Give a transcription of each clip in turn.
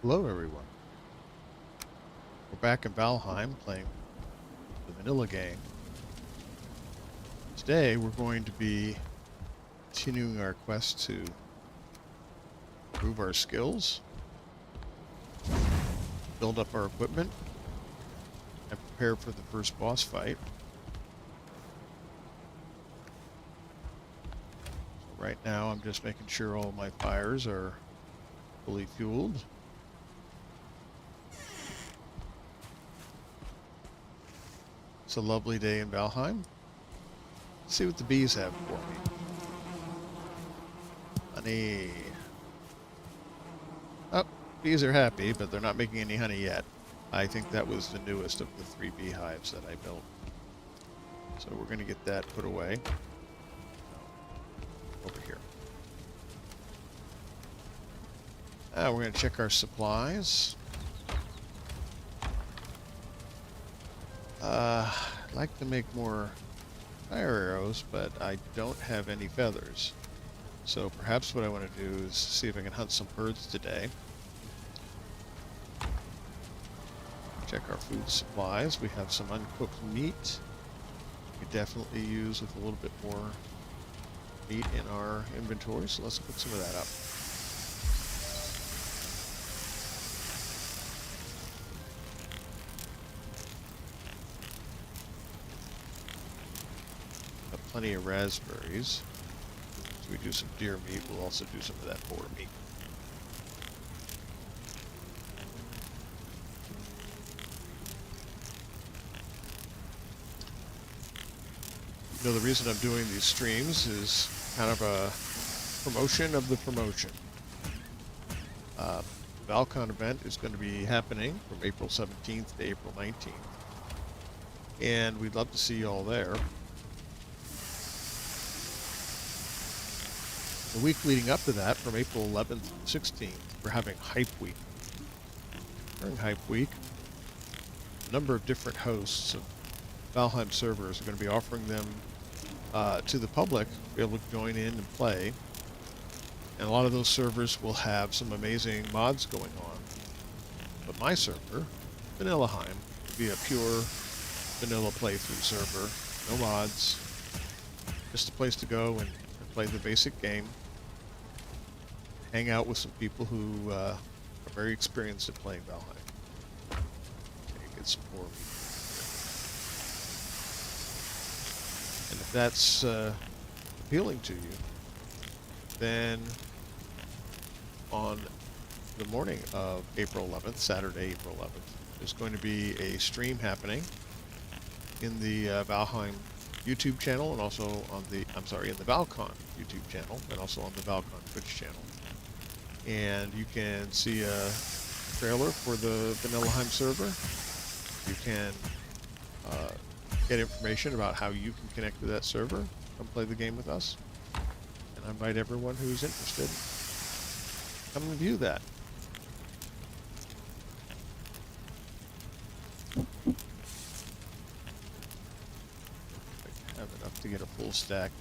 Hello, everyone. We're back in Valheim playing the Vanilla game. Today, we're going to be continuing our quest to improve our skills, build up our equipment, and prepare for the first boss fight. So right now, I'm just making sure all my fires are fully fueled. It's a lovely day in Valheim. Let's see what the bees have for me. Honey. Oh, bees are happy, but they're not making any honey yet. I think that was the newest of the 3 beehives that I built. So we're going to get that put away. Over here. We're going to check our supplies. I'd like to make more fire arrows, but I don't have any feathers. So perhaps what I want to do is see if I can hunt some birds today. Check our food supplies. We have some uncooked meat. We could definitely use with a little bit more meat in our inventory, so let's cook some of that up. Got plenty of raspberries. So we do some deer meat. We'll also do some of that boar meat. You know, the reason I'm doing these streams is kind of a promotion of the promotion. The Val-Con event is going to be happening from April 17th to April 19th. And we'd love to see you all there. The week leading up to that, from April 11th to 16th, we're having Hype Week. During Hype Week, a number of different hosts of Valheim servers are going to be offering them to the public to be able to join in and play. And a lot of those servers will have some amazing mods going on. But my server, Vanillaheim, will be a pure vanilla playthrough server. No mods. Just a place to go and play the basic game. Hang out with some people who are very experienced at playing Valheim. Okay, get some more meat. And if that's appealing to you, then on the morning of April 11th, Saturday, April 11th, there's going to be a stream happening in the Valheim YouTube channel and also on the, in the Val-Con YouTube channel and also on the Val-Con Twitch channel. And you can see a trailer for the Vanillaheim server. You can get information about how you can connect to that server, come play the game with us. And I invite everyone who's interested, come and view that. I have enough to get a full stack.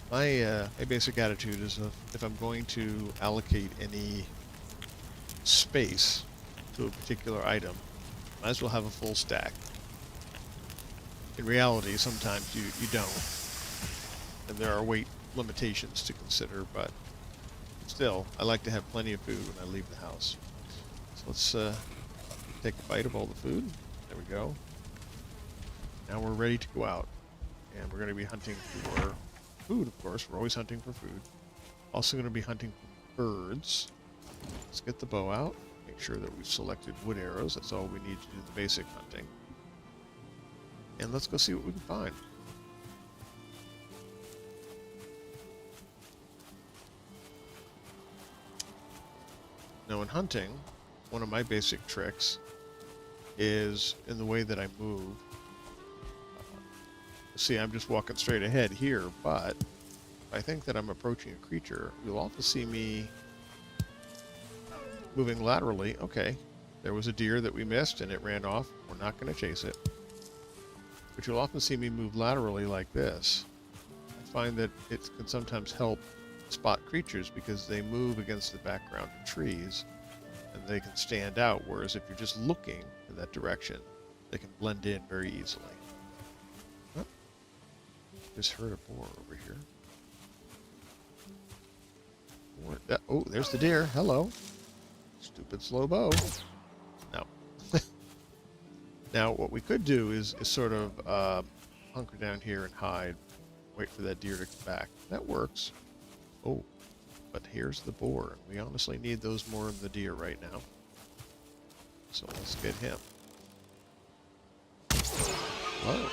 My basic attitude is if I'm going to allocate any space to a particular item, might as well have a full stack. In reality, sometimes you don't, and there are weight limitations to consider, but still, I like to have plenty of food when I leave the house. So let's take a bite of all the food. There we go. Now we're ready to go out, and we're going to be hunting for food, of course. We're always hunting for food. Also going to be hunting for birds. Let's get the bow out. Make sure that we've selected wood arrows. That's all we need to do the basic hunting. And let's go see what we can find. Now in hunting, one of my basic tricks is in the way that I move. See, I'm just walking straight ahead here, but if I think that I'm approaching a creature, you'll often see me moving laterally. Okay, there was a deer that we missed and it ran off. We're not going to chase it. But you'll often see me move laterally like this. I find that it can sometimes help spot creatures because they move against the background of trees, and they can stand out, whereas if you're just looking in that direction, they can blend in very easily. Oh, just heard a boar over here. Oh, there's the deer. Hello. Stupid slow bow. No. Now, what we could do is sort of hunker down here and hide. Wait for that deer to come back. That works. Oh, but here's the boar. We honestly need those more than the deer right now. So let's get him. Whoa.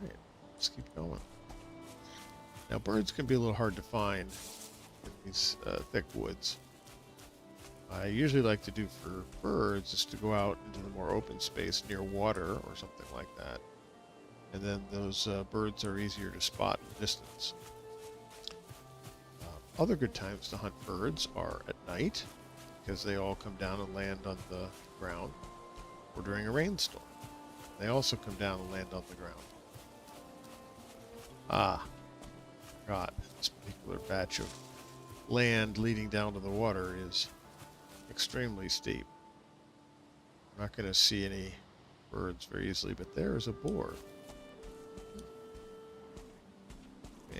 Right, let's keep going. Now, birds can be a little hard to find in these thick woods. I usually like to do for birds is to go out into the more open space near water or something like that. And then those birds are easier to spot in the distance. Other good times to hunt birds are at night, because they all come down and land on the ground, or during a rainstorm. They also come down and land on the ground. Ah, God, this particular batch of land leading down to the water is extremely steep. I'm not going to see any birds very easily, but there is a boar.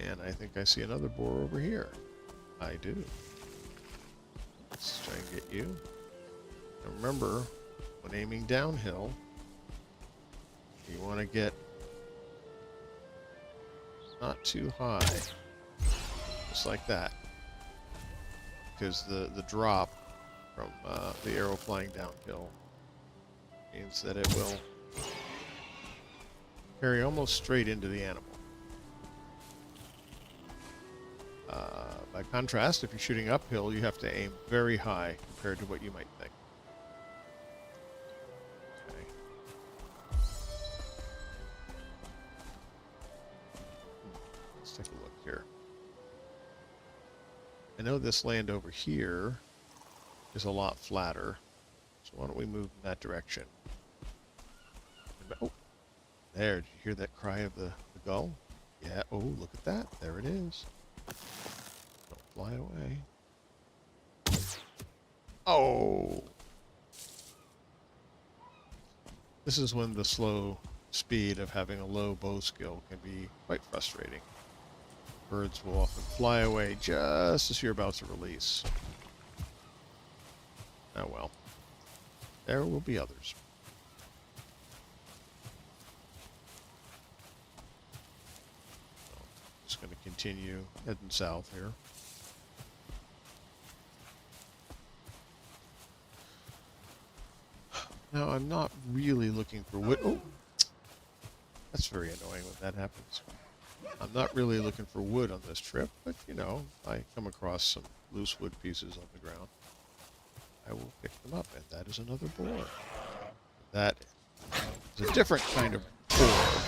And I think I see another boar over here. I do. Let's try and get you. And remember, when aiming downhill, you want to get not too high. Just like that. Because the drop from the arrow flying downhill means that it will carry almost straight into the animal. By contrast, if you're shooting uphill, you have to aim very high compared to what you might think. Okay. Let's take a look here. I know this land over here is a lot flatter, so why don't we move in that direction? Oh, there, did you hear that cry of the gull? Yeah, oh, look at that, there it is. Don't fly away. Oh! This is when the slow speed of having a low bow skill can be quite frustrating. Birds will often fly away just as you're about to release. Oh well. There will be others. So, just going to continue heading south here. Now, I'm not really looking for wood. Oh! That's very annoying when that happens. I'm not really looking for wood on this trip, but, you know, I come across some loose wood pieces on the ground. I will pick them up, and that is another boar. That is a different kind of boar.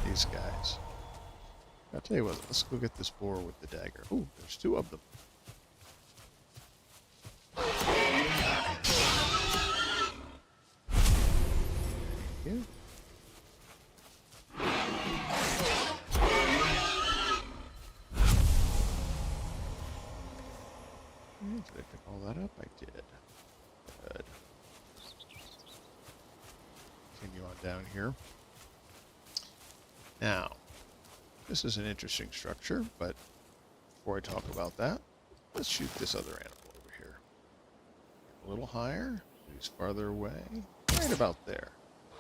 These guys. I'll tell you what, let's go get this boar with the dagger. Ooh, there's two of them. Yeah. Did I pick all that up? I did. Good. Continue on down here. Now, this is an interesting structure, but before I talk about that, let's shoot this other animal over here. A little higher. He's farther away. Right about there.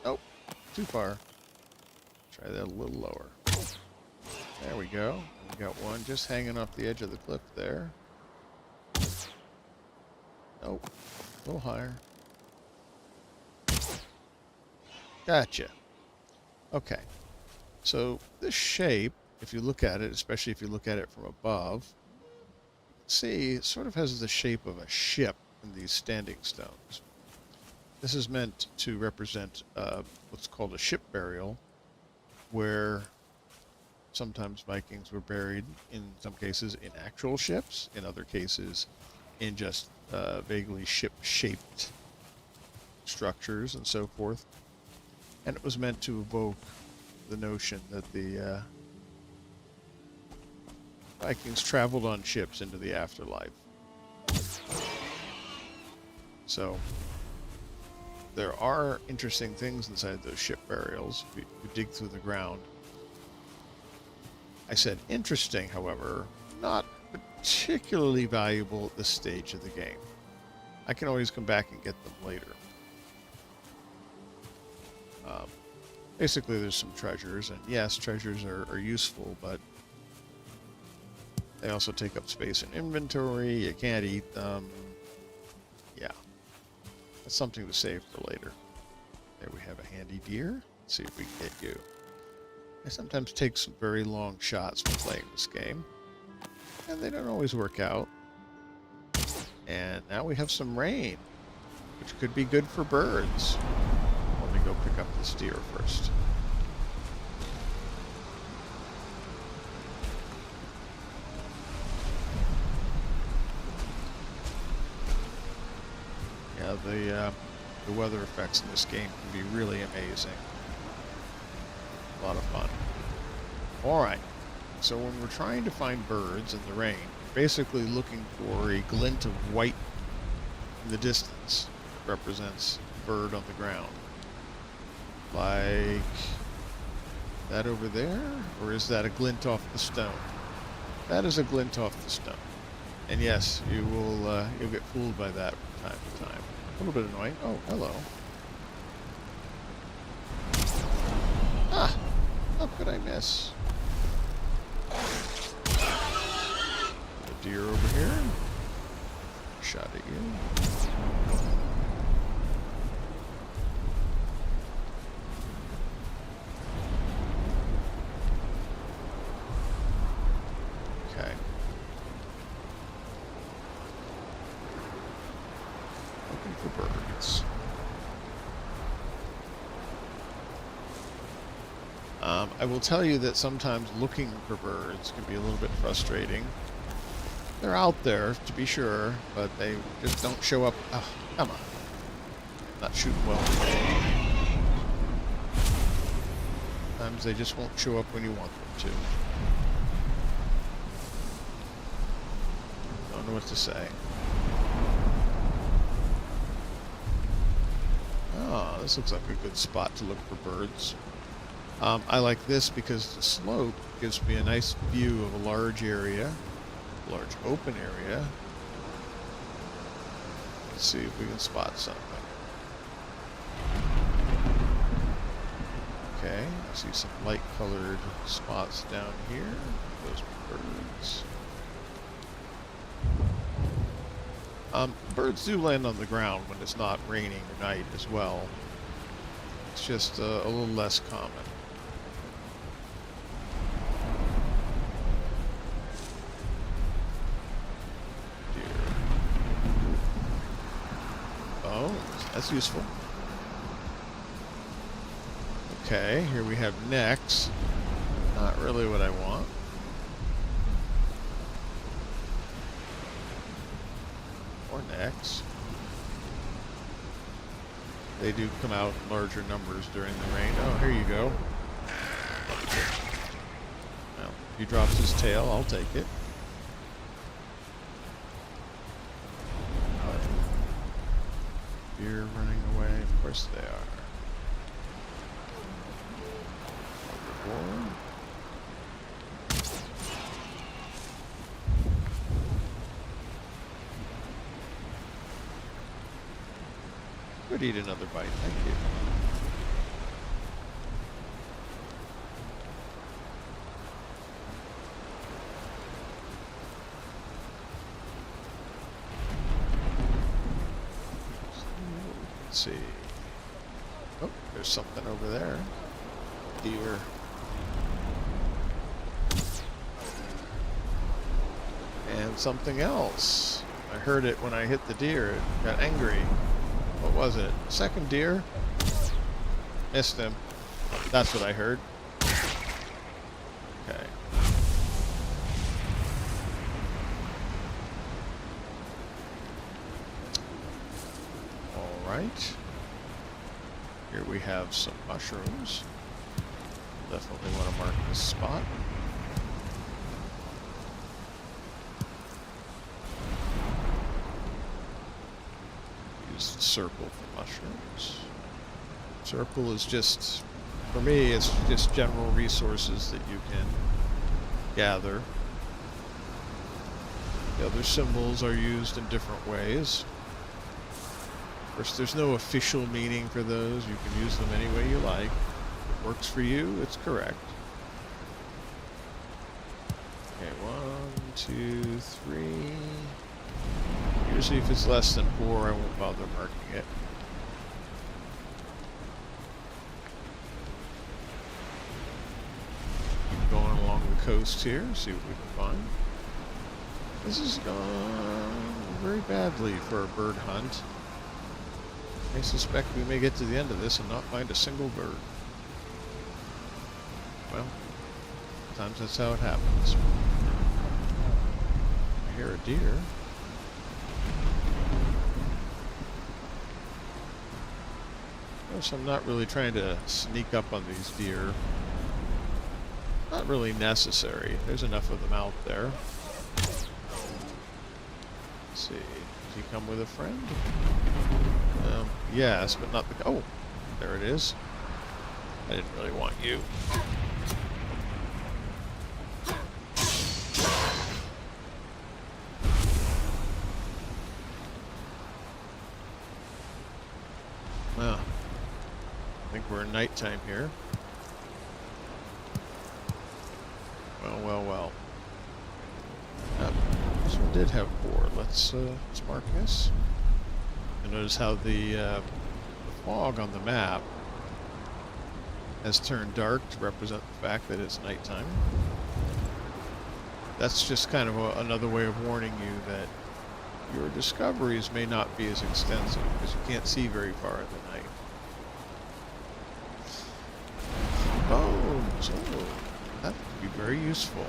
Nope. Too far. Try that a little lower. There we go. We got one just hanging off the edge of the cliff there. Nope. A little higher. Gotcha. Okay. So this shape, if you look at it, especially if you look at it from above, see, it sort of has the shape of a ship in these standing stones. This is meant to represent what's called a ship burial, where sometimes Vikings were buried, in some cases, in actual ships, in other cases, in just vaguely ship-shaped structures and so forth. And it was meant to evoke the notion that the Vikings traveled on ships into the afterlife. So there are interesting things inside those ship burials if you dig through the ground. I said interesting, however, not particularly valuable at this stage of the game. I can always come back and get them later. Basically, there's some treasures, and yes, treasures are useful, but they also take up space in inventory. You can't eat them. Yeah, that's something to save for later. There we have a handy deer. Let's see if we can get you. I sometimes take some very long shots when playing this game, and they don't always work out. And now we have some rain, which could be good for birds. Let me go pick up this deer first. Yeah, the weather effects in this game can be really amazing. A lot of fun. Alright, so when we're trying to find birds in the rain, we're basically looking for a glint of white in the distance. It represents a bird on the ground. Like that over there? Or is that a glint off the stone? That is a glint off the stone. And yes, you'll get fooled by that from time to time. A little bit annoying. Oh, hello. Ah! How could I miss? A deer over here. Shot at you. Okay. Looking for birds. I will tell you that sometimes looking for birds can be a little bit frustrating. They're out there, to be sure, but they just don't show up. Oh, come on. Not shooting well today. Sometimes they just won't show up when you want them to. Don't know what to say. Oh, this looks like a good spot to look for birds. I like this because the slope gives me a nice view of a large area, large open area. Let's see if we can spot something. Okay, I see some light-colored spots down here. Those are birds. Birds do land on the ground when it's not raining or night as well. It's just a little less common. That's useful. Okay, here we have necks. Not really what I want. Or necks. They do come out in larger numbers during the rain. Oh, here you go. Well, if he drops his tail, I'll take it. Deer running away. Of course they are. Overboard. Could eat another bite. Thank you. Let's see. Oh, there's something over there. Deer. And something else. I heard it when I hit the deer. It got angry. What was it? Second deer? Missed him. That's what I heard. Okay. Alright. Here we have some mushrooms. Definitely want to mark this spot. use the circle for mushrooms. Circle is just, for me, it's just general resources that you can gather. The other symbols are used in different ways. Of course, there's no official meaning for those. You can use them any way you like. If it works for you, it's correct. Okay, 1, 2, 3. Usually if it's less than 4, I won't bother marking it. Keep going along the coast here, see what we can find. This is going very badly for a bird hunt. I suspect we may get to the end of this and not find a single bird. Well, sometimes that's how it happens. I hear a deer. Of course, I'm not really trying to sneak up on these deer. Not really necessary. There's enough of them out there. Let's see. Does he come with a friend? Yes, but not the... Oh, there it is. I didn't really want you. Well, I think we're in nighttime here. Well. This one did have 4. Let's mark this. You notice how the fog on the map has turned dark to represent the fact that it's nighttime. That's just kind of another way of warning you that your discoveries may not be as extensive because you can't see very far in the night. Bones! Oh, that would be very useful.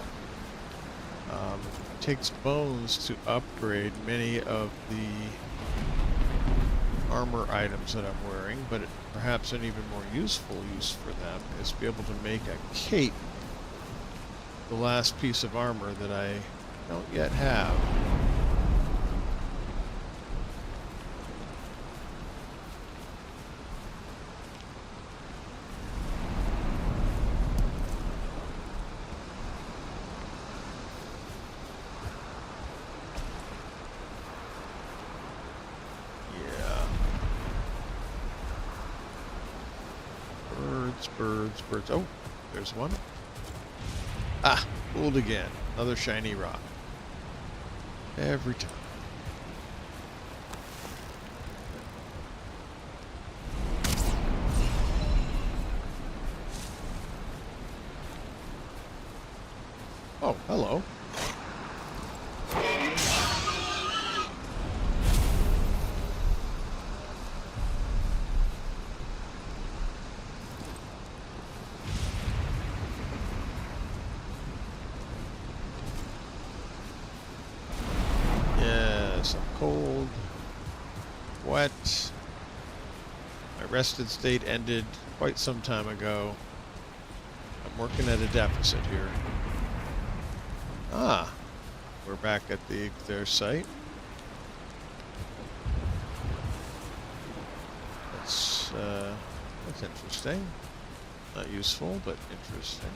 It takes bones to upgrade many of the armor items that I'm wearing, but perhaps an even more useful use for them is to be able to make a cape. The last piece of armor that I don't yet have. Birds. Oh, there's one. Ah, fooled again. Another shiny rock. Every time. Oh, hello. Cold, wet. My rested state ended quite some time ago. I'm working at a deficit here. Ah, we're back at their site. That's interesting. Not useful, but interesting.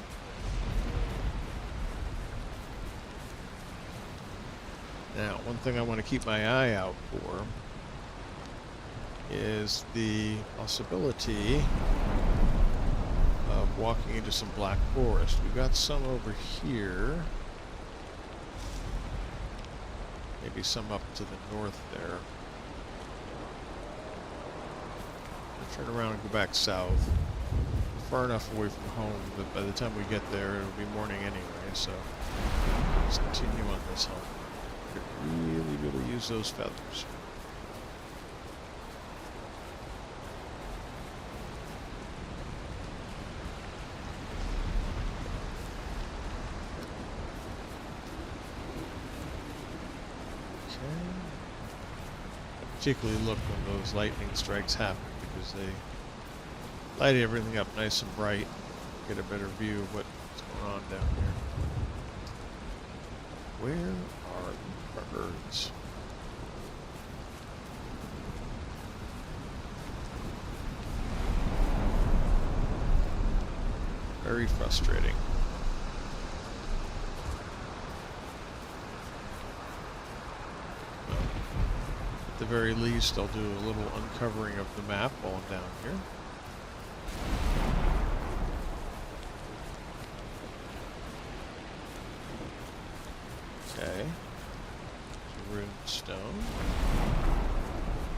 Now, one thing I want to keep my eye out for is the possibility of walking into some black forest. We've got some over here. Maybe some up to the north there. I'll turn around and go back south. Far enough away from home that by the time we get there, it'll be morning anyway, so let's continue on this hunt. Really use those feathers. Okay. I particularly look when those lightning strikes happen because they light everything up nice and bright. Get a better view of what's going on down here. Where are the birds? very frustrating. Well, at the very least, I'll do a little uncovering of the map while I'm down here. Okay. It's a ruined stone.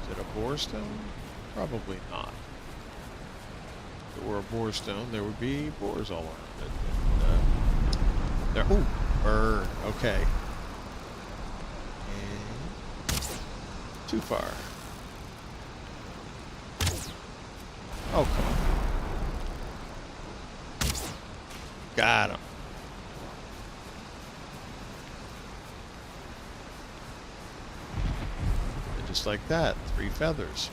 Is it a boar stone? Probably not. If it were a boar stone, there would be boars all around it. And, there. Ooh, bird. Okay. And too far. Oh, come on. Got him. And just like that, 3 feathers.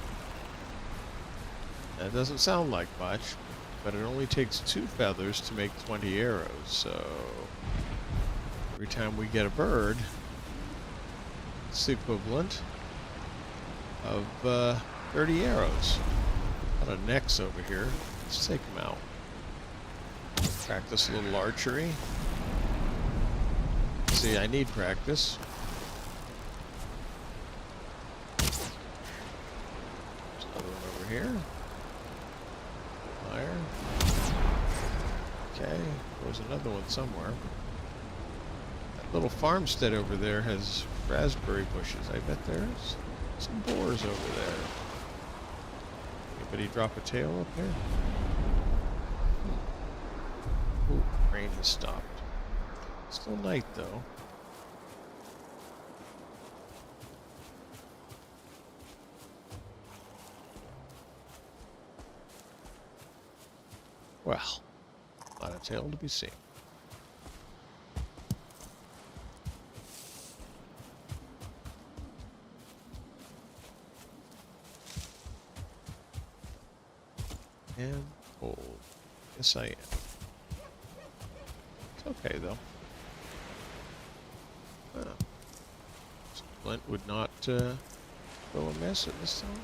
That doesn't sound like much, but it only takes 2 feathers to make 20 arrows, so every time we get a bird, it's the equivalent of 30 arrows. A lot of necks over here. Let's take them out. Practice a little archery. See, I need practice. There's another one over here. Fire. Okay, there's another one somewhere. That little farmstead over there has raspberry bushes. I bet there's some boars over there. Anybody drop a tail up there? Ooh, rain has stopped. Still night though. Well, not a tail to be seen. And cold. Yes, I am. It's okay though. Flint would not go amiss at this time.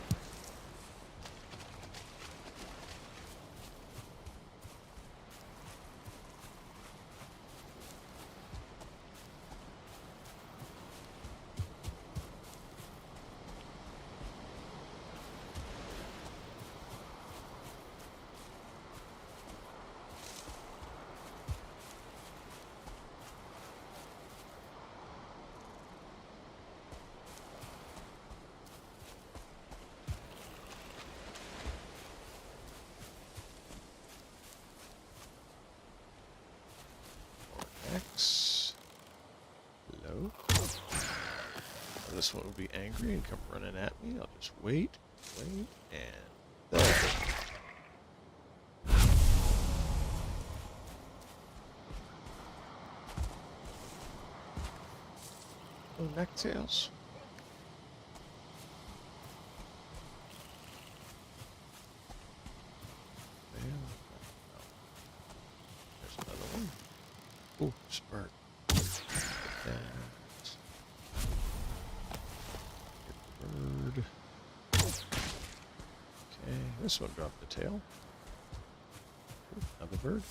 X. Hello. This one will be angry and come running at me. I'll just wait, and there. Oh, necktails. There's another one. Ooh, spark. Get the bird. Okay, this one dropped the tail. Ooh, another bird.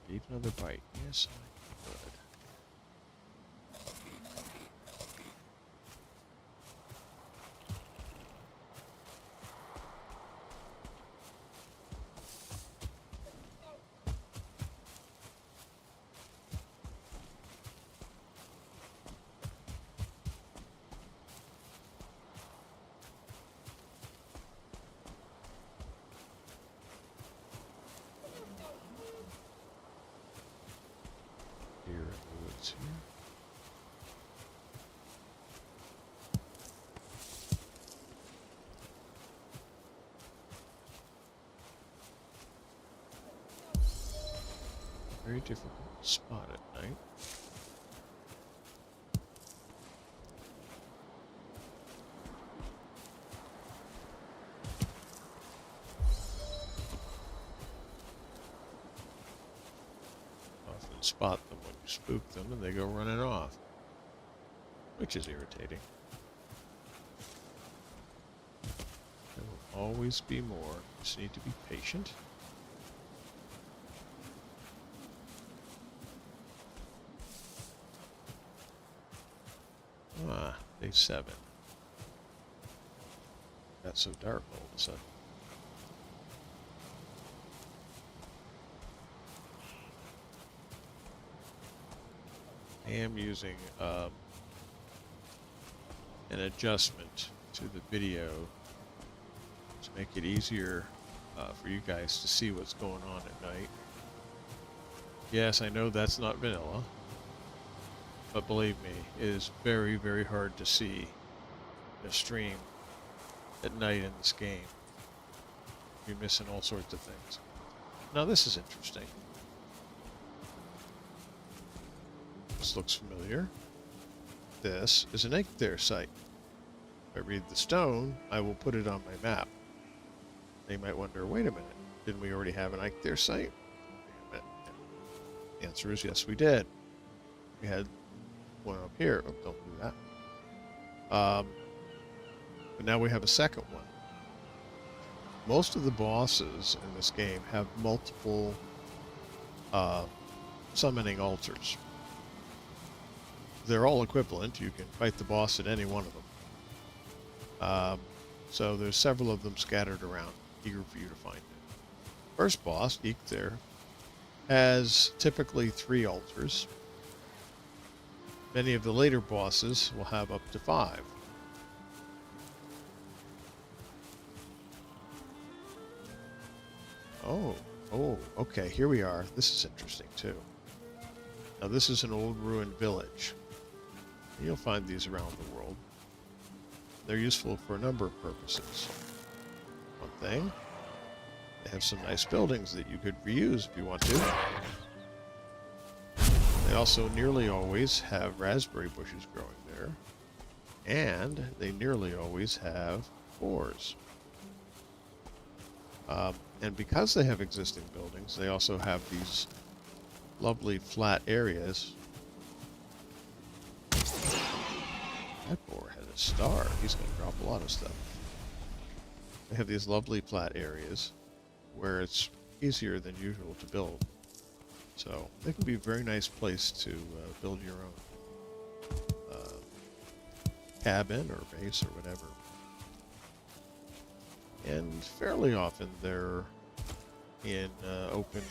Need another bite. Yes, I could. Here in the woods here. Very difficult to spot at night. Often spot them when you spook them and they go running off, which is irritating. always be more. Just need to be patient. Ah, day 7. Got so dark all of a sudden. I am using an adjustment to the video to make it easier for you guys to see what's going on at night. Yes, I know that's not vanilla, but believe me, it is very, very hard to see a stream at night in this game. You're missing all sorts of things. Now this is interesting. This looks familiar. This is an Eikthyr site. If I read the stone, I will put it on my map. They might wonder, wait a minute, didn't we already have an Eikthyr site? The answer is yes, we did. We had one up here. Oh, don't do that. But now we have a second one. Most of the bosses in this game have multiple summoning altars. They're all equivalent. You can fight the boss at any one of them. So there's several of them scattered around, eager for you to find it. First boss, Eikthyr, has typically 3 altars. Many of the later bosses will have up to 5. Oh, okay, here we are. This is interesting too. Now this is an old ruined village. You'll find these around the world. They're useful for a number of purposes. One thing, they have some nice buildings that you could reuse if you want to. They also nearly always have raspberry bushes growing there. And they nearly always have ores. And because they have existing buildings, they also have these lovely flat areas. That boar had a star. He's going to drop a lot of stuff. They have these lovely flat areas where it's easier than usual to build. So they can be a very nice place to build your own cabin or base or whatever. And fairly often they're in open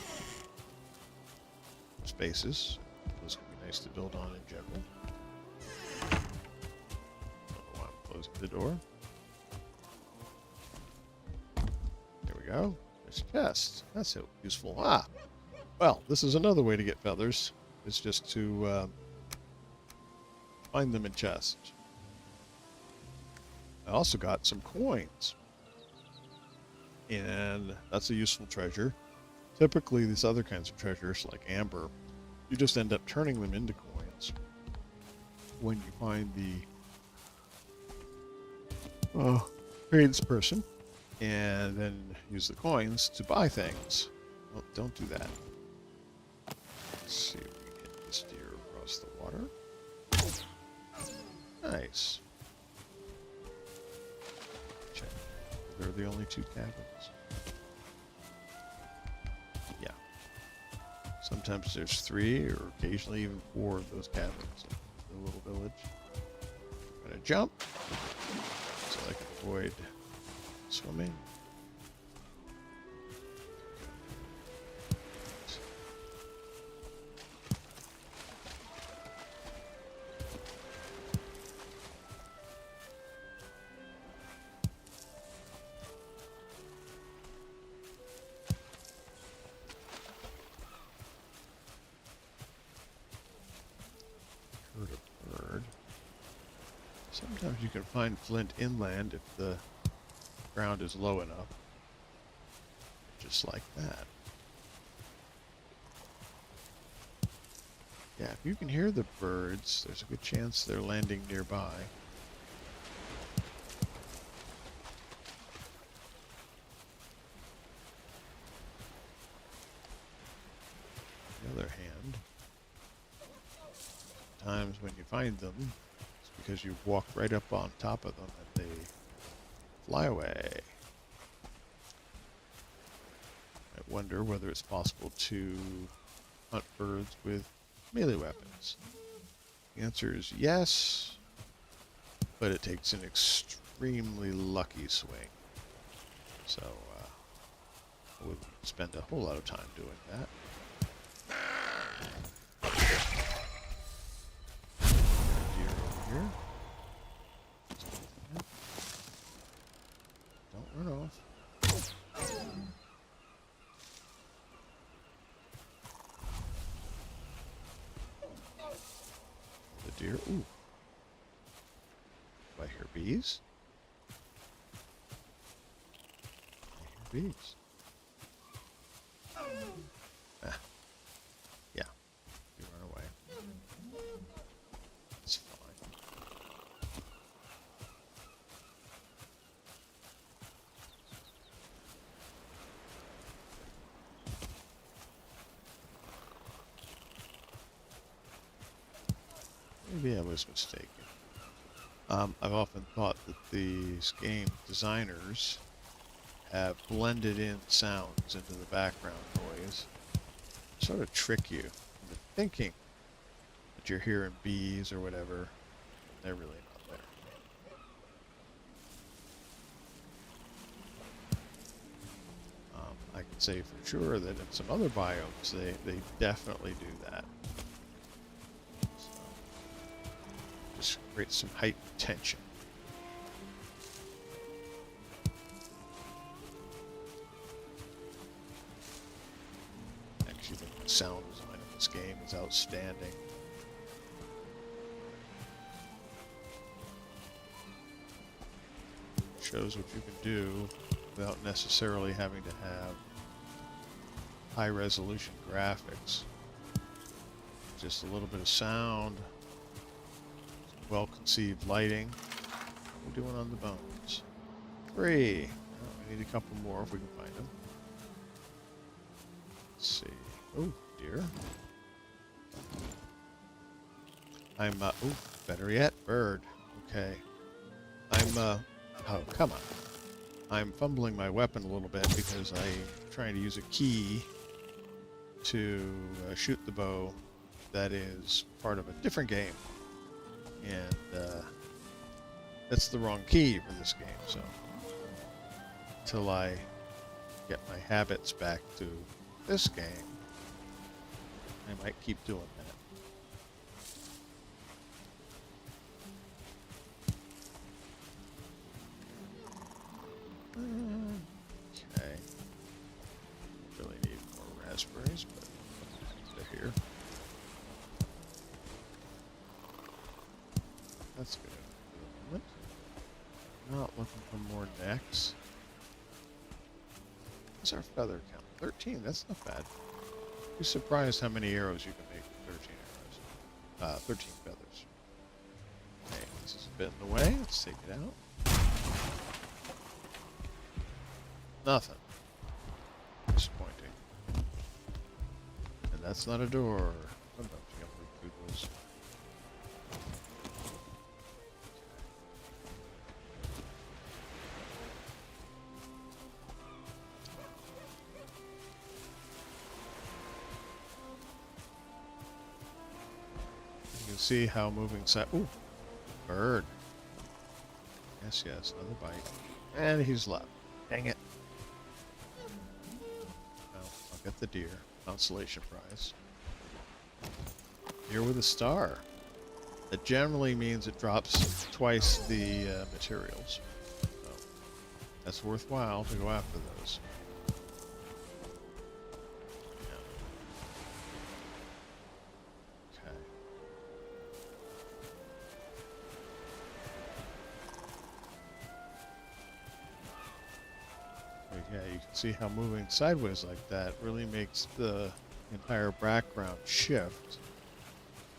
spaces. Those can be nice to build on in general. Don't know why I'm closing the door. There we go. There's a chest. That's so useful. Ah! Well, this is another way to get feathers. It's just to find them in chests. I also got some coins. And that's a useful treasure. Typically, these other kinds of treasures, like amber, you just end up turning them into coins when you find the tradesperson, and then use the coins to buy things. Well, don't do that. Let's see if we can get this deer across the water. Nice. Check. They're the only 2 cabins. Yeah. Sometimes there's 3 or occasionally even 4 of those cabins in the little village. I'm gonna jump so I can avoid swimming. Sometimes you can find flint inland if the ground is low enough. Just like that. Yeah, if you can hear the birds, there's a good chance they're landing nearby. On the other hand, times when you find them, because you walk right up on top of them and they fly away. wonder whether it's possible to hunt birds with melee weapons. The answer is yes, but it takes an extremely lucky swing. So I wouldn't spend a whole lot of time doing that. Deer over here. Don't run off. The deer. Ooh. Do I hear bees? I hear bees. Ah. Yeah. You run away. It's fine. Maybe I was mistaken. I've often thought that these game designers have blended in sounds into the background noise, sort of trick you into thinking that you're hearing bees or whatever. They're really not there. I can say for sure that in some other biomes they definitely do that. So, just creates some heightened tension. Actually, the sound design of this game is outstanding. Shows what you can do without necessarily having to have high resolution graphics. Just a little bit of sound, well conceived lighting. What are we doing on the bones? 3. Oh, we need a couple more if we can find them. Let's see. Oh, deer. Oh, better yet, bird. Okay. Oh, come on. I'm fumbling my weapon a little bit because I'm trying to use a key to shoot the bow that is part of a different game. And that's the wrong key for this game, so until I get my habits back to this game, I might keep doing that. Okay. Really need more raspberries, but they're here. That's good for the moment. Not looking for more necks. What's our feather count? 13, that's not bad. You're surprised how many arrows you can make with 13 arrows. 13 feathers. Okay, this is a bit in the way. Let's take it out. Nothing. Disappointing. And that's not a door. Sometimes you gotta look through those. You can see how moving side. Ooh, bird. Yes, yes, another bite. And he's left. Dang it. I'll get the deer. Consolation prize. Deer with a star. That generally means it drops twice the materials. So that's worthwhile to go after those. Yeah. Okay. Yeah, you can see how moving sideways like that really makes the entire background shift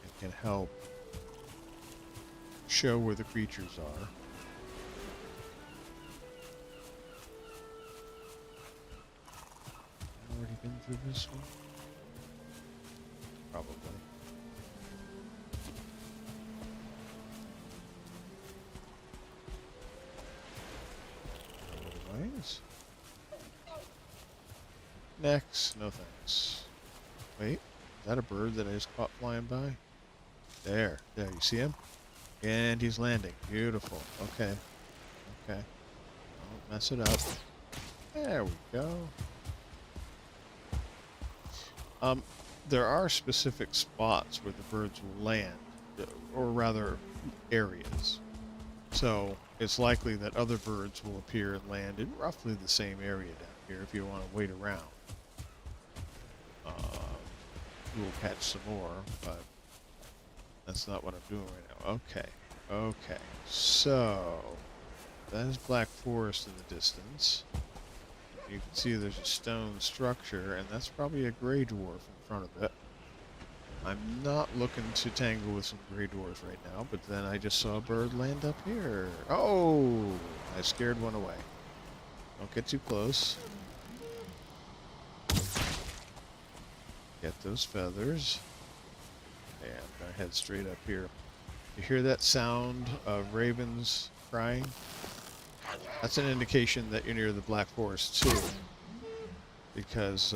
and can help show where the creatures are. I've already been through this one? Probably. Otherwise. Next. No thanks. Wait, is that a bird that I just caught flying by? There. There, you see him? And he's landing. Beautiful. Okay. Okay. Don't mess it up. There we go. There are specific spots where the birds will land, or rather, areas. So it's likely that other birds will appear and land in roughly the same area down here if you want to wait around. We'll catch some more, but that's not what I'm doing right now. Okay. Okay. So that is Black Forest in the distance. You can see there's a stone structure, and that's probably a gray dwarf in front of it. I'm not looking to tangle with some gray dwarfs right now, but then I just saw a bird land up here. Oh! I scared one away. Don't get too close. Get those feathers. And I'm going to head straight up here. You hear that sound of ravens crying? That's an indication that you're near the Black Forest too, because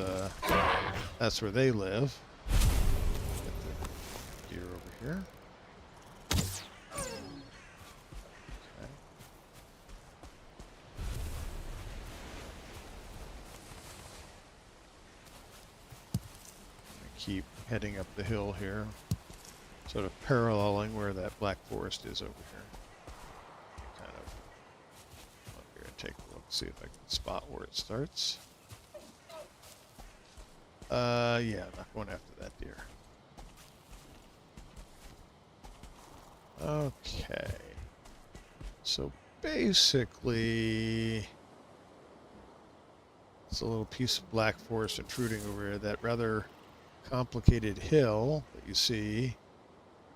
that's where they live. Get the deer over here. Okay. Keep heading up the hill here, sort of paralleling where that Black Forest is over here. Kind of up here and take a look, see if I can spot where it starts. Yeah, I'm not going after that deer. Okay. So basically, it's a little piece of Black Forest intruding over here. That rather complicated hill that you see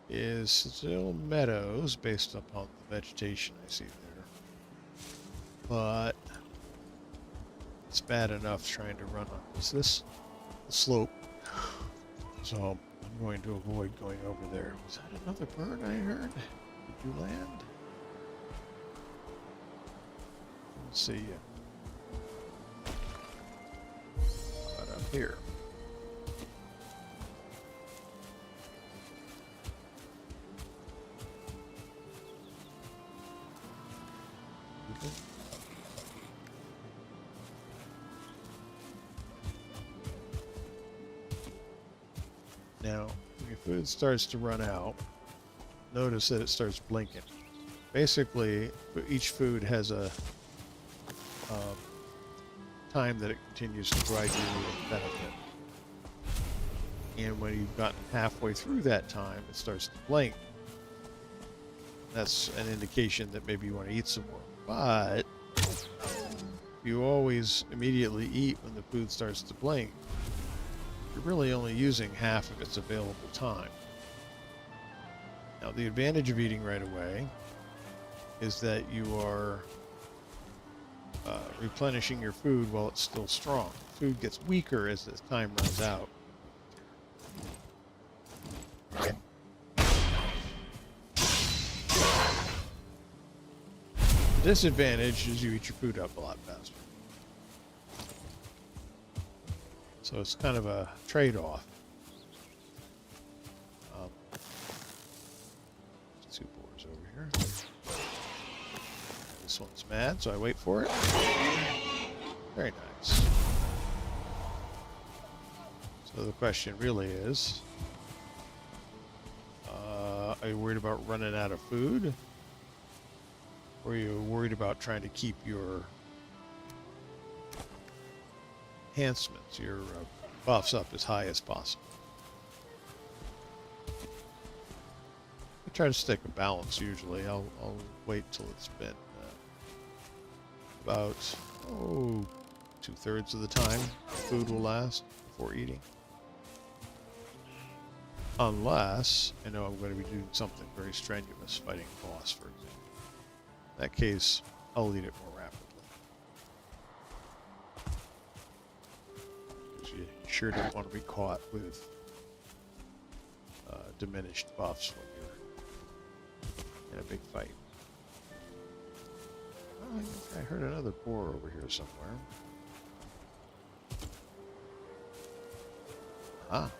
is still meadows based upon the vegetation I see there. But it's bad enough trying to run on this slope. So I'm going to avoid going over there. Was that another bird I heard? Did you land? Let's see you. Right up here. Now, when your food starts to run out, notice that it starts blinking. Basically, each food has a time that it continues to provide you with benefit. And when you've gotten halfway through that time, it starts to blink. That's an indication that maybe you want to eat some more. But you always immediately eat when the food starts to blink. You're really only using half of its available time. Now, the advantage of eating right away is that you are replenishing your food while it's still strong. Food gets weaker as the time runs out. The disadvantage is you eat your food up a lot faster. So it's kind of a trade-off. Two boars over here. This one's mad, so I wait for it. Very nice. So the question really is, are you worried about running out of food? Or are you worried about trying to keep your enhancements, your buffs up as high as possible? I try to stick a balance usually. I'll wait till it's been about 2/3 of the time food will last before eating. Unless I know I'm going to be doing something very strenuous, fighting a boss, for example. In that case, I'll eat it more rapidly. Because you sure don't want to be caught with diminished buffs when you're in a big fight. Oh, I think I heard another boar over here somewhere. Ah.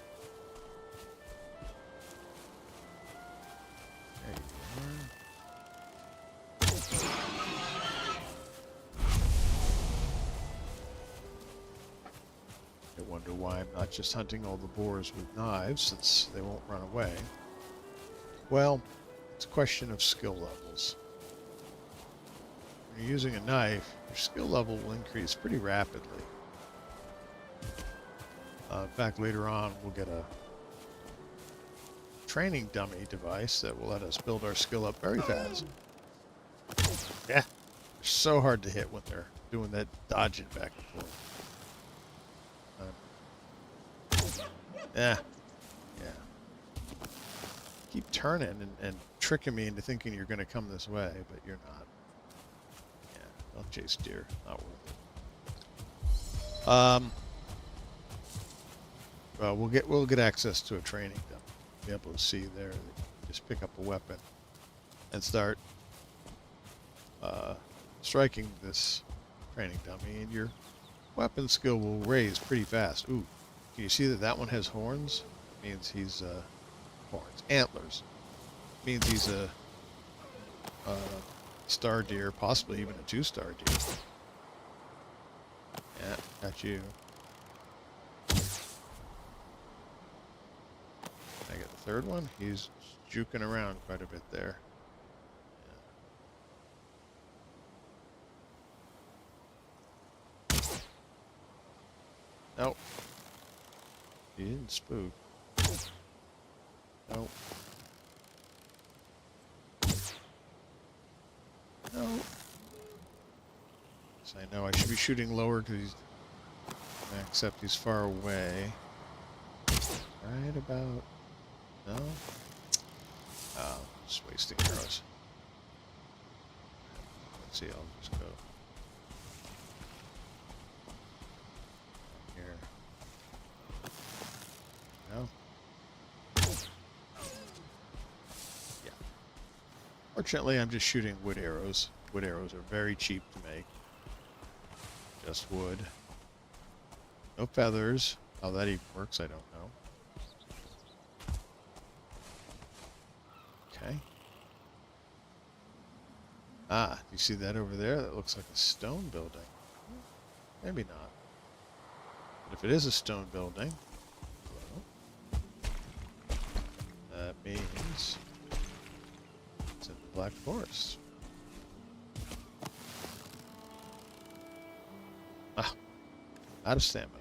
There you are. I wonder why I'm not just hunting all the boars with knives, since they won't run away. Well, it's a question of skill levels. When you're using a knife, your skill level will increase pretty rapidly. In fact, later on, we'll get a training dummy device that will let us build our skill up very fast. Yeah, they're so hard to hit when they're doing that dodging back and forth. Yeah. Keep turning and tricking me into thinking you're going to come this way, but you're not. Yeah, don't chase deer. Not worth it. Well, we'll get access to a training dummy. Be able to see there. Just pick up a weapon and start striking this training dummy, and your weapon skill will raise pretty fast. Ooh, can you see that that one has horns? It means he's horns, antlers. It means he's a star deer, possibly even a 2-star deer. Yeah, got you. I got the third one. He's juking around quite a bit there. Yeah. Nope. He didn't spook. Nope. Nope. So I know I should be shooting lower because he's... except he's far away. Right about... No? Oh, just wasting arrows. Let's see, I'll just go here. No? Yeah. Fortunately, I'm just shooting wood arrows. Wood arrows are very cheap to make. Just wood. No feathers. How that even works, I don't know. Okay. Ah, you see that over there? That looks like a stone building. Maybe not. But if it is a stone building, well, that means it's in the Black Forest. Ah, out of stamina.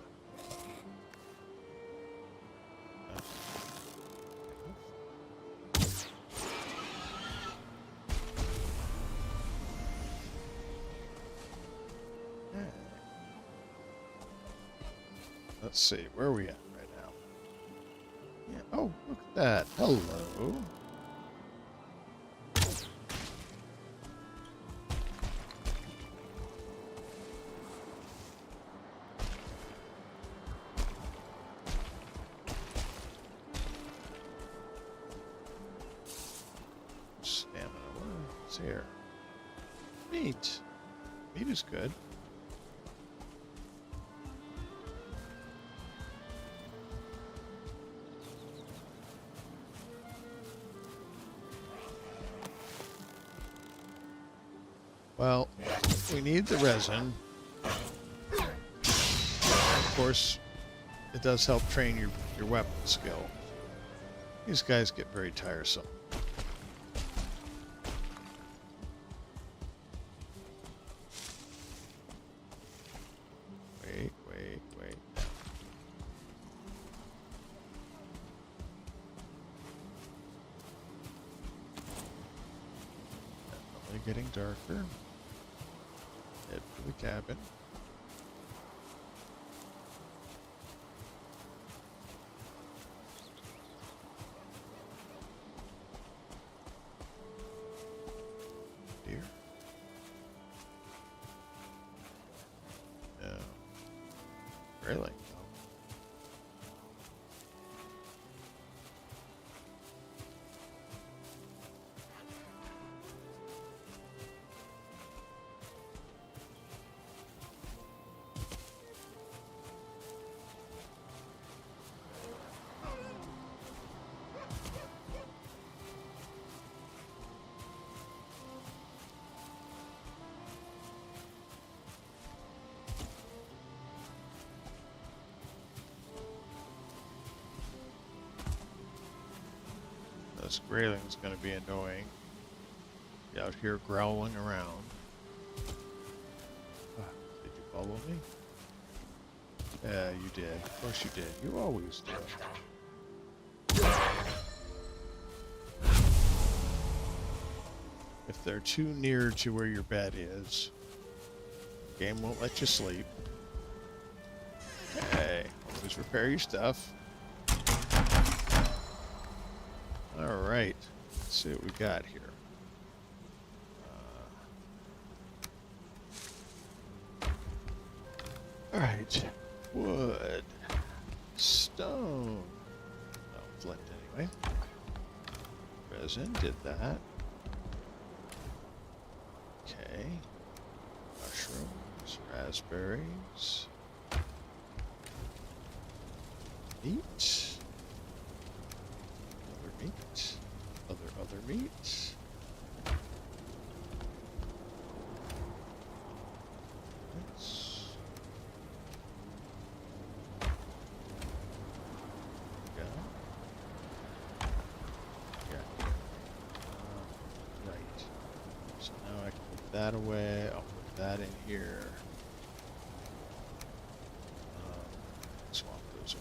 Let's see, where are we at right now? Yeah. Oh, look at that. Hello. Stamina. What's here? Meat. Meat is good. Well, we need the resin. Of course, it does help train your weapon skill. These guys get very tiresome. Wait. Definitely getting darker. Head for the cabin. Deer. No. Really? This grayling's going to be annoying. Be out here growling around. Did you follow me? Yeah, you did. Of course you did. You always do. If they're too near to where your bed is, the game won't let you sleep. Okay, always repair your stuff. Alright, let's see what we got here. Alright, wood, stone, oh, flint anyway. Resin did that. Okay, mushrooms, raspberries, meat, other meat, other meat. That away. I'll put that in here. Swap those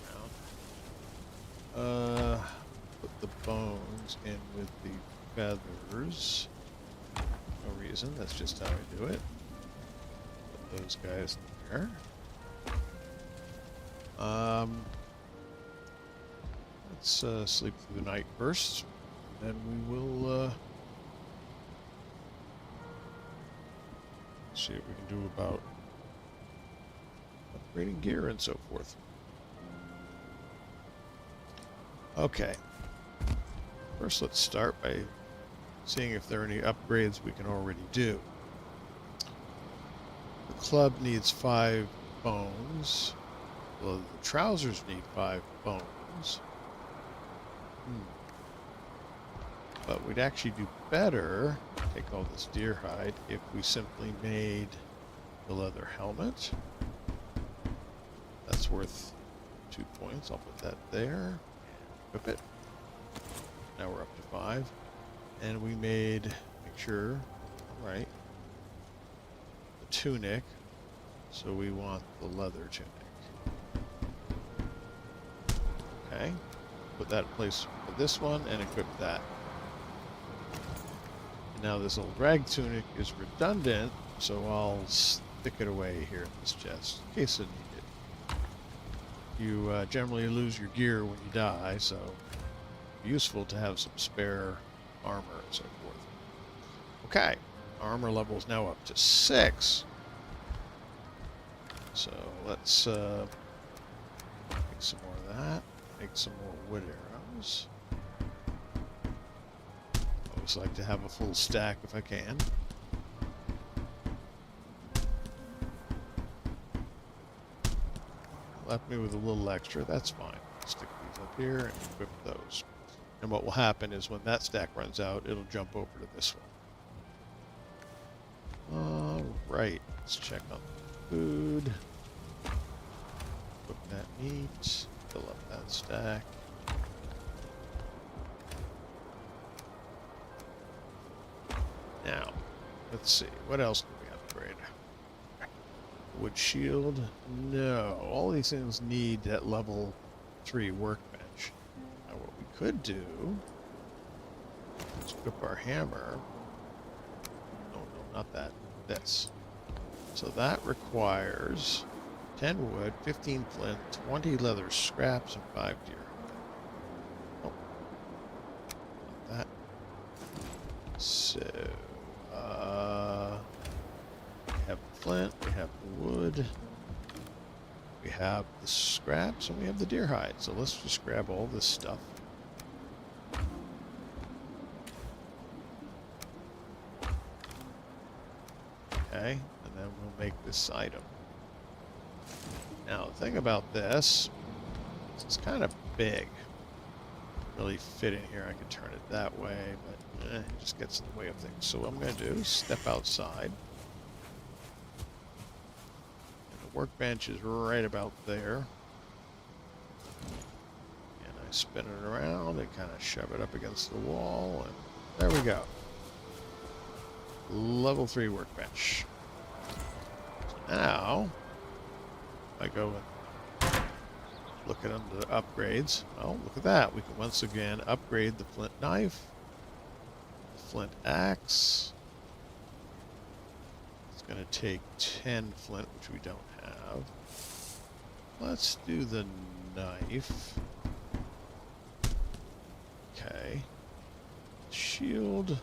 around. Put the bones in with the feathers. No reason. That's just how I do it. Put those guys in there. Let's sleep through the night first, and we will. See what we can do about upgrading gear and so forth. Okay. First, let's start by seeing if there are any upgrades we can already do. The club needs 5 bones. Well, the trousers need 5 bones. But we'd actually do better, take all this deer hide, if we simply made the leather helmet. That's worth 2 points. I'll put that there. Equip it. Now we're up to 5. And we made, make sure, alright, the tunic. So we want the leather tunic. Okay. Put that in place for this one and equip that. Now this old rag tunic is redundant, so I'll stick it away here in this chest, in case I need it. You generally lose your gear when you die, so useful to have some spare armor and so forth. Okay, armor level is now up to 6. So let's make some more of that, make some more wood arrows. Always like to have a full stack if I can. Left me with a little extra, that's fine. Stick these up here and equip those. And what will happen is when that stack runs out, it'll jump over to this one. Alright, let's check on the food. Cook that meat, fill up that stack. Now, let's see, what else can we upgrade? Wood shield? No. All these things need that level 3 workbench. Now what we could do is equip our hammer. No, not that. This. So that requires 10 wood, 15 flint, 20 leather scraps, and 5 deer. Oh. Not that. So... we have the flint, we have the wood, we have the scraps, and we have the deer hide. So let's just grab all this stuff. Okay, and then we'll make this item. Now, the thing about this, it's kind of big. Really fit in here. I could turn it that way, but it just gets in the way of things. So what I'm going to do is step outside. And the workbench is right about there. And I spin it around and kind of shove it up against the wall, and there we go. Level 3 workbench. Now, I go and look at under the upgrades. Oh, look at that. We can once again upgrade the flint knife, the flint axe. It's going to take 10 flint, which we don't have. Let's do the knife. Okay. Shield.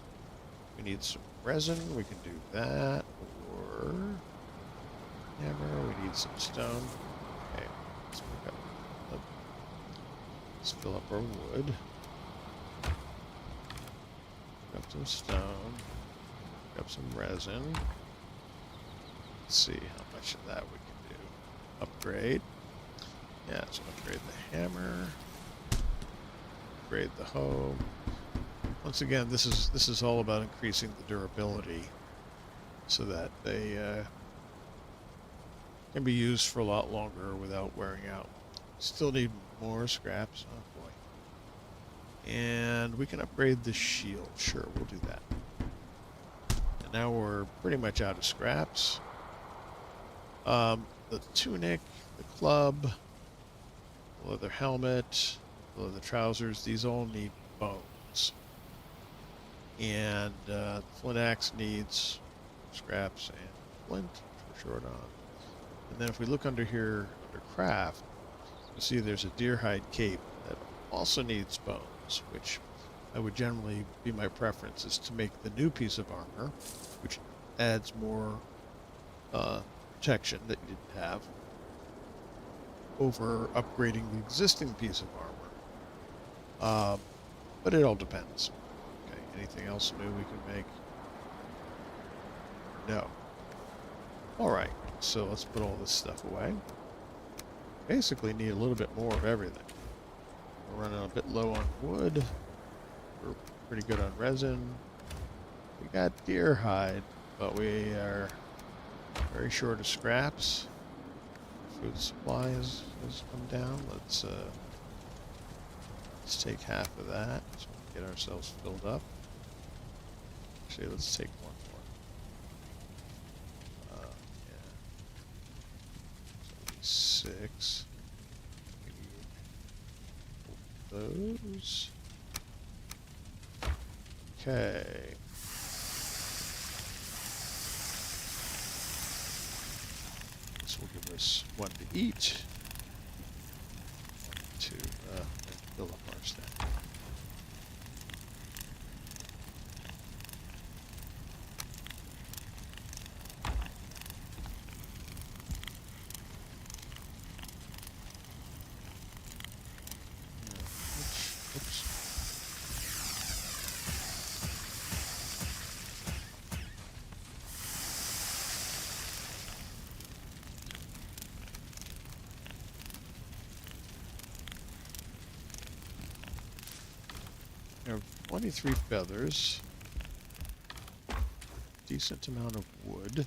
We need some resin. We can do that. Or hammer. We need some stone. Okay. Let's pick up. Let's fill up our wood. Pick up some stone. Pick up some resin. Let's see how much of that we can do. Upgrade. Yeah, so upgrade the hammer. Upgrade the hoe. Once again, this is all about increasing the durability so that they can be used for a lot longer without wearing out. Still need more scraps. Oh boy. And we can upgrade the shield. Sure, we'll do that. And now we're pretty much out of scraps. The tunic, the club, the leather helmet, the leather trousers, these all need bones. And the flint axe needs scraps and flint, which we're short on. And then if we look under here, under craft, you'll see there's a deer hide cape that also needs bones, which I would generally be my preference is to make the new piece of armor, which adds more protection that you didn't have, over upgrading the existing piece of armor. But it all depends. Okay, anything else new we can make? No. Alright, so let's put all this stuff away. Basically need a little bit more of everything. We're running a bit low on wood. We're pretty good on resin. We got deer hide, but we are very short of scraps. Food supply has come down. Let's take half of that so we can get ourselves filled up. Actually, let's take one more. Yeah. So 6. We need those. Okay. This will give us 1 to eat. 1 to fill up our stack. Oops. We have 23 feathers, decent amount of wood.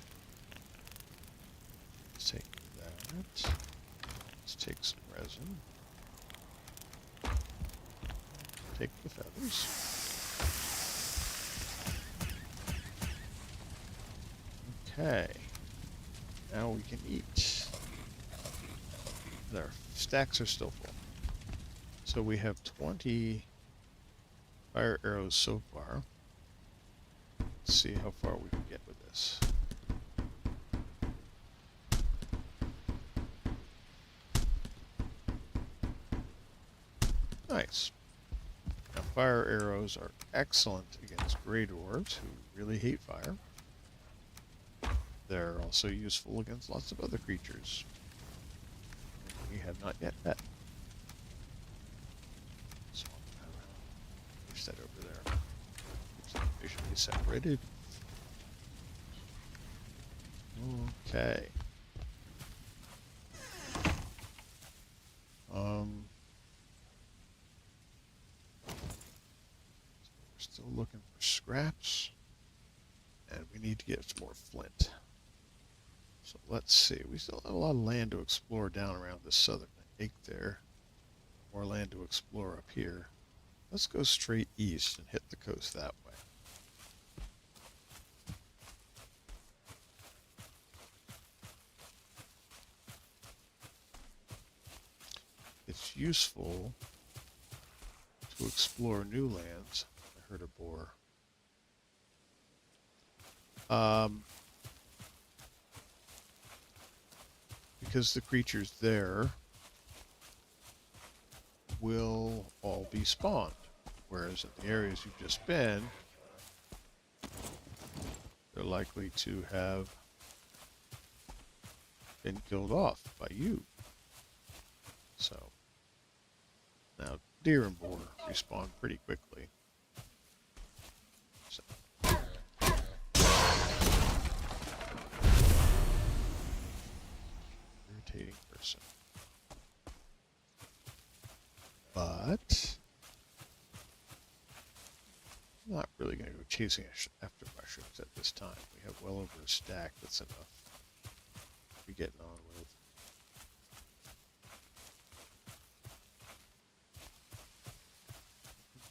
Let's take that. Let's take some resin. Take the feathers. Okay. Now we can eat. Our stacks are still full. So we have 20 fire arrows so far. Let's see how far we can get with this. Nice. Now fire arrows are excellent against gray dwarves who really hate fire. They're also useful against lots of other creatures we have not yet met. So I'll push that over there. Keeps them visually separated. Okay. We're still looking for scraps, and we need to get some more flint. So let's see. We still have a lot of land to explore down around this southern lake there. more land to explore up here. Let's go straight east and hit the coast that way. It's useful to explore new lands. I heard a boar. Because the creatures there will all be spawned, whereas in the areas you've just been, they're likely to have been killed off by you. So now deer and boar respawn pretty quickly. So. Irritating person. But I'm not really going to go chasing after mushrooms at this time. We have well over a stack. That's enough to be getting on with.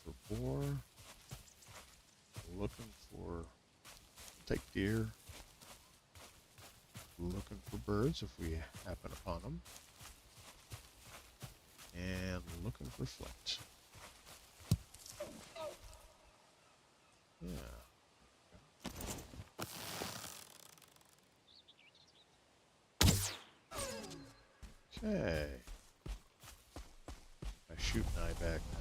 For boar, looking for, take deer, looking for birds if we happen upon them, and looking for flint. Yeah. Okay. My shooting eye back now.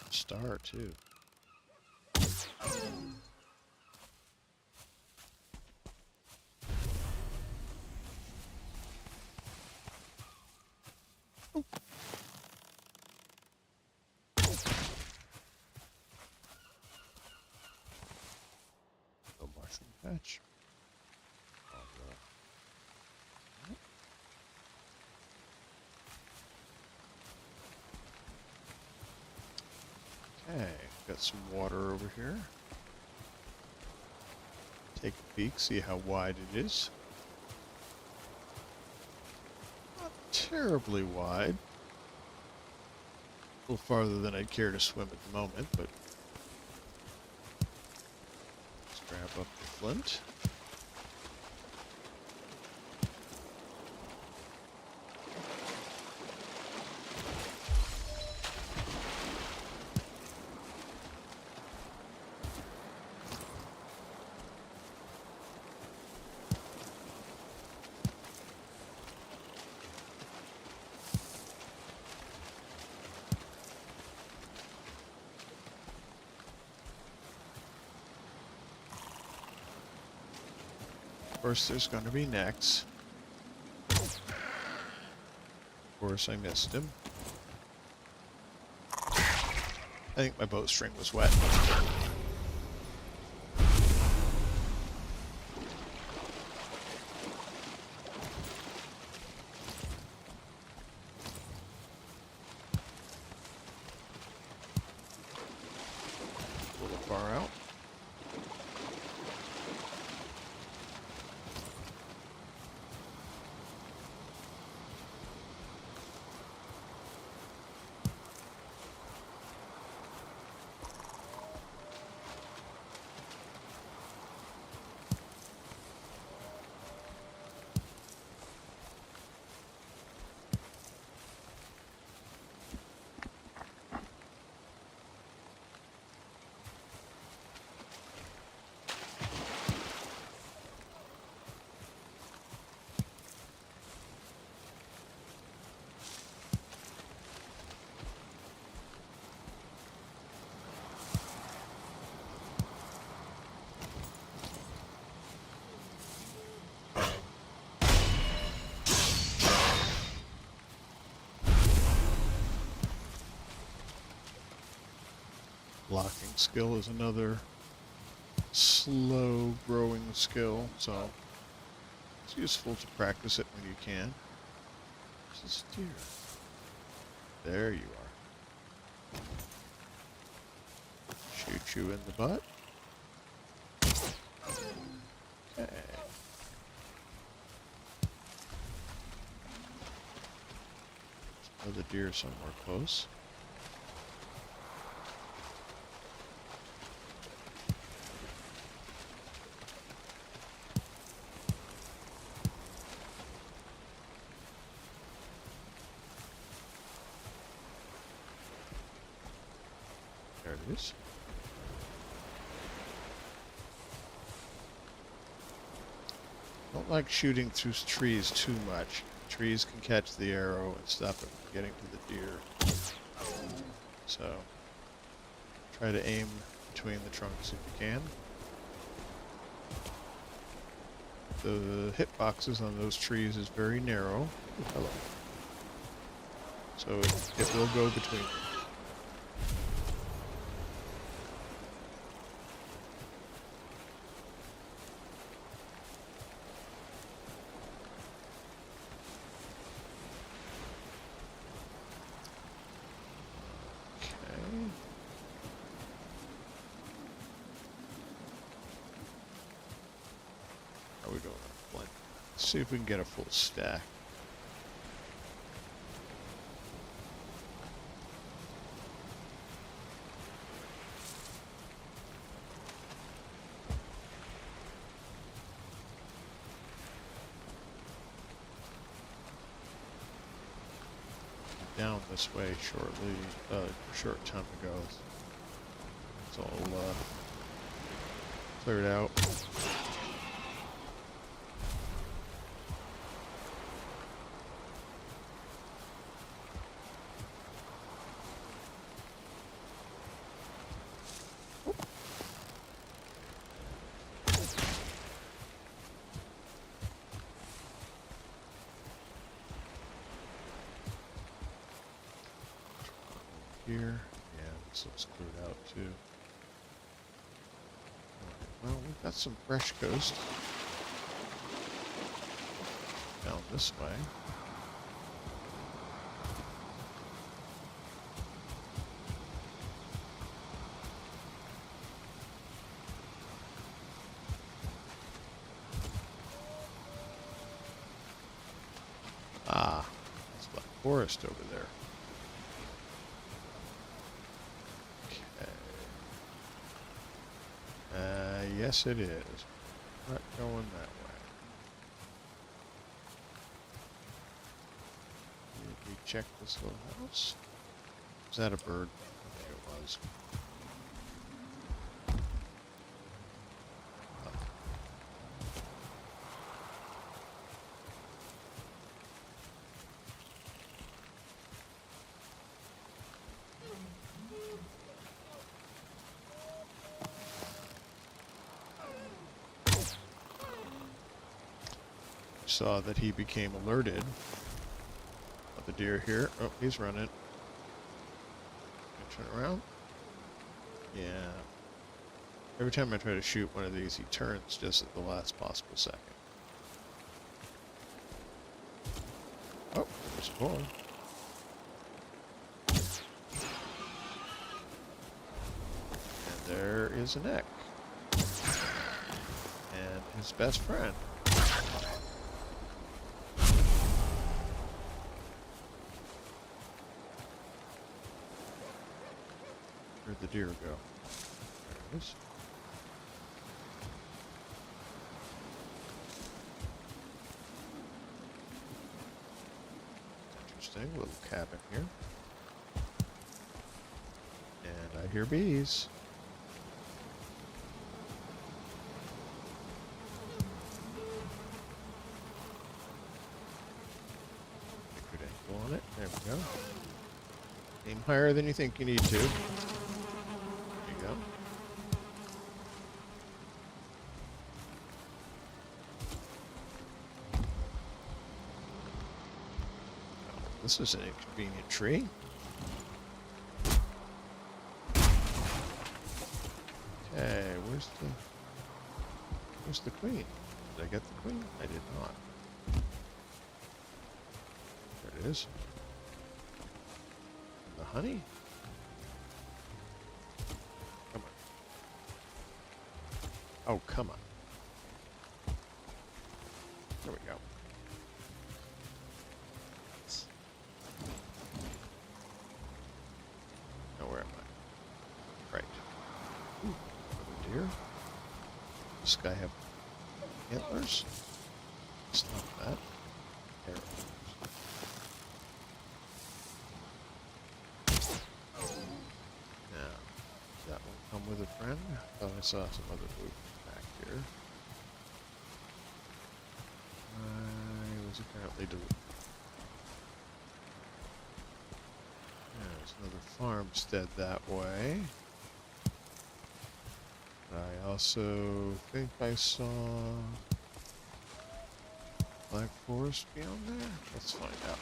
Star too. Oh. No mushroom patch. Okay, got some water over here. Take a peek, see how wide it is. Not terribly wide. A little farther than I'd care to swim at the moment, but let's grab up the flint. Of course, there's going to be necks. Of course, I missed him. I think my bowstring was wet. A little far out. blocking skill is another slow growing skill, so it's useful to practice it when you can. Where's this deer? There you are. Shoot you in the butt. Okay. Another deer somewhere close. There it is. Don't like shooting through trees too much. Trees can catch the arrow and stop it from getting to the deer. So try to aim between the trunks if you can. The hitboxes on those trees is very narrow. Ooh, hello. So it will go between them. How are we doing on one? Let's see if we can get a full stack. Down this way shortly, a short time ago. It's all cleared out. Here, yeah, this looks cleared out too. Well, we've got some fresh coast down this way. Ah, that's Black Forest over there. Yes, it is. Not going that way. Did we check this little house? Was that a bird? I think it was. Saw that he became alerted. The deer here. Oh, he's running. Turn around. Yeah. Every time I try to shoot one of these, he turns just at the last possible second. Oh, there's one. And there is an egg. And his best friend. Where'd the deer go? There it is. Interesting little cabin here. And I hear bees. Good angle on it. There we go. Aim higher than you think you need to. Go. Oh, this is an inconvenient tree. Where's the queen? Did I get the queen? I did not. There it is. The honey? Come on. Oh, come on. There we go. Now where am I? Right. Ooh, another deer. Does this guy have antlers? It's not that. Arrows. Now, does that one come with a friend? Oh, I saw some other movement back here. I was apparently deleted. There's another farmstead that way. I also think I saw Black Forest beyond there. Let's find out.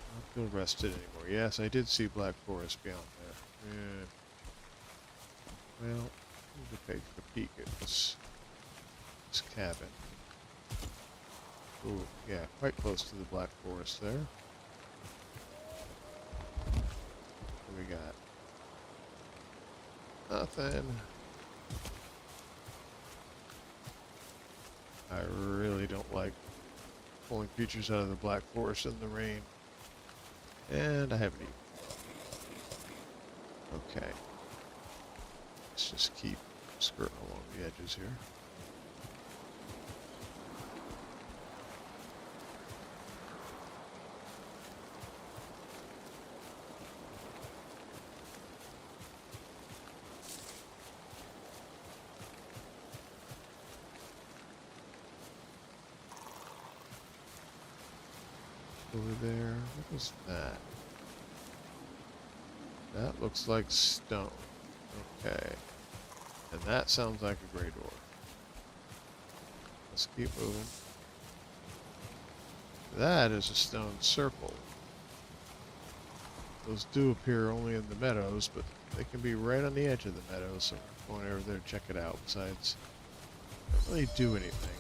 I don't feel rested anymore. Yes, I did see Black Forest beyond there. Yeah. Well, we'll take a peek at this cabin. Ooh, yeah, quite close to the Black Forest there. What do we got? Nothing. I really don't like pulling creatures out of the Black Forest in the rain. And I haven't eaten. Okay. Let's just keep skirting along the edges here. Over there, what was that? That looks like stone. Okay. And that sounds like a gray door. Let's keep moving. That is a stone circle. Those do appear only in the meadows, but they can be right on the edge of the meadows, so I'm going over there to check it out. Besides, they don't really do anything.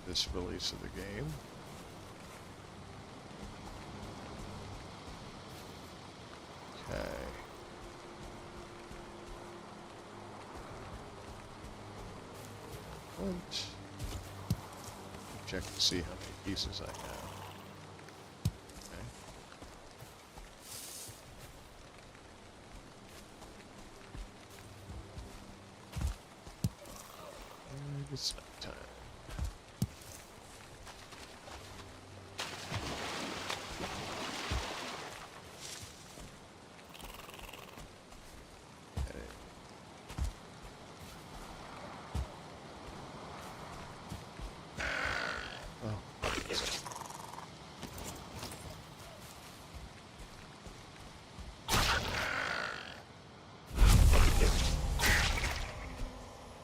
This release of the game. Okay. What? Check to see how many pieces I have. Okay. And it's nighttime.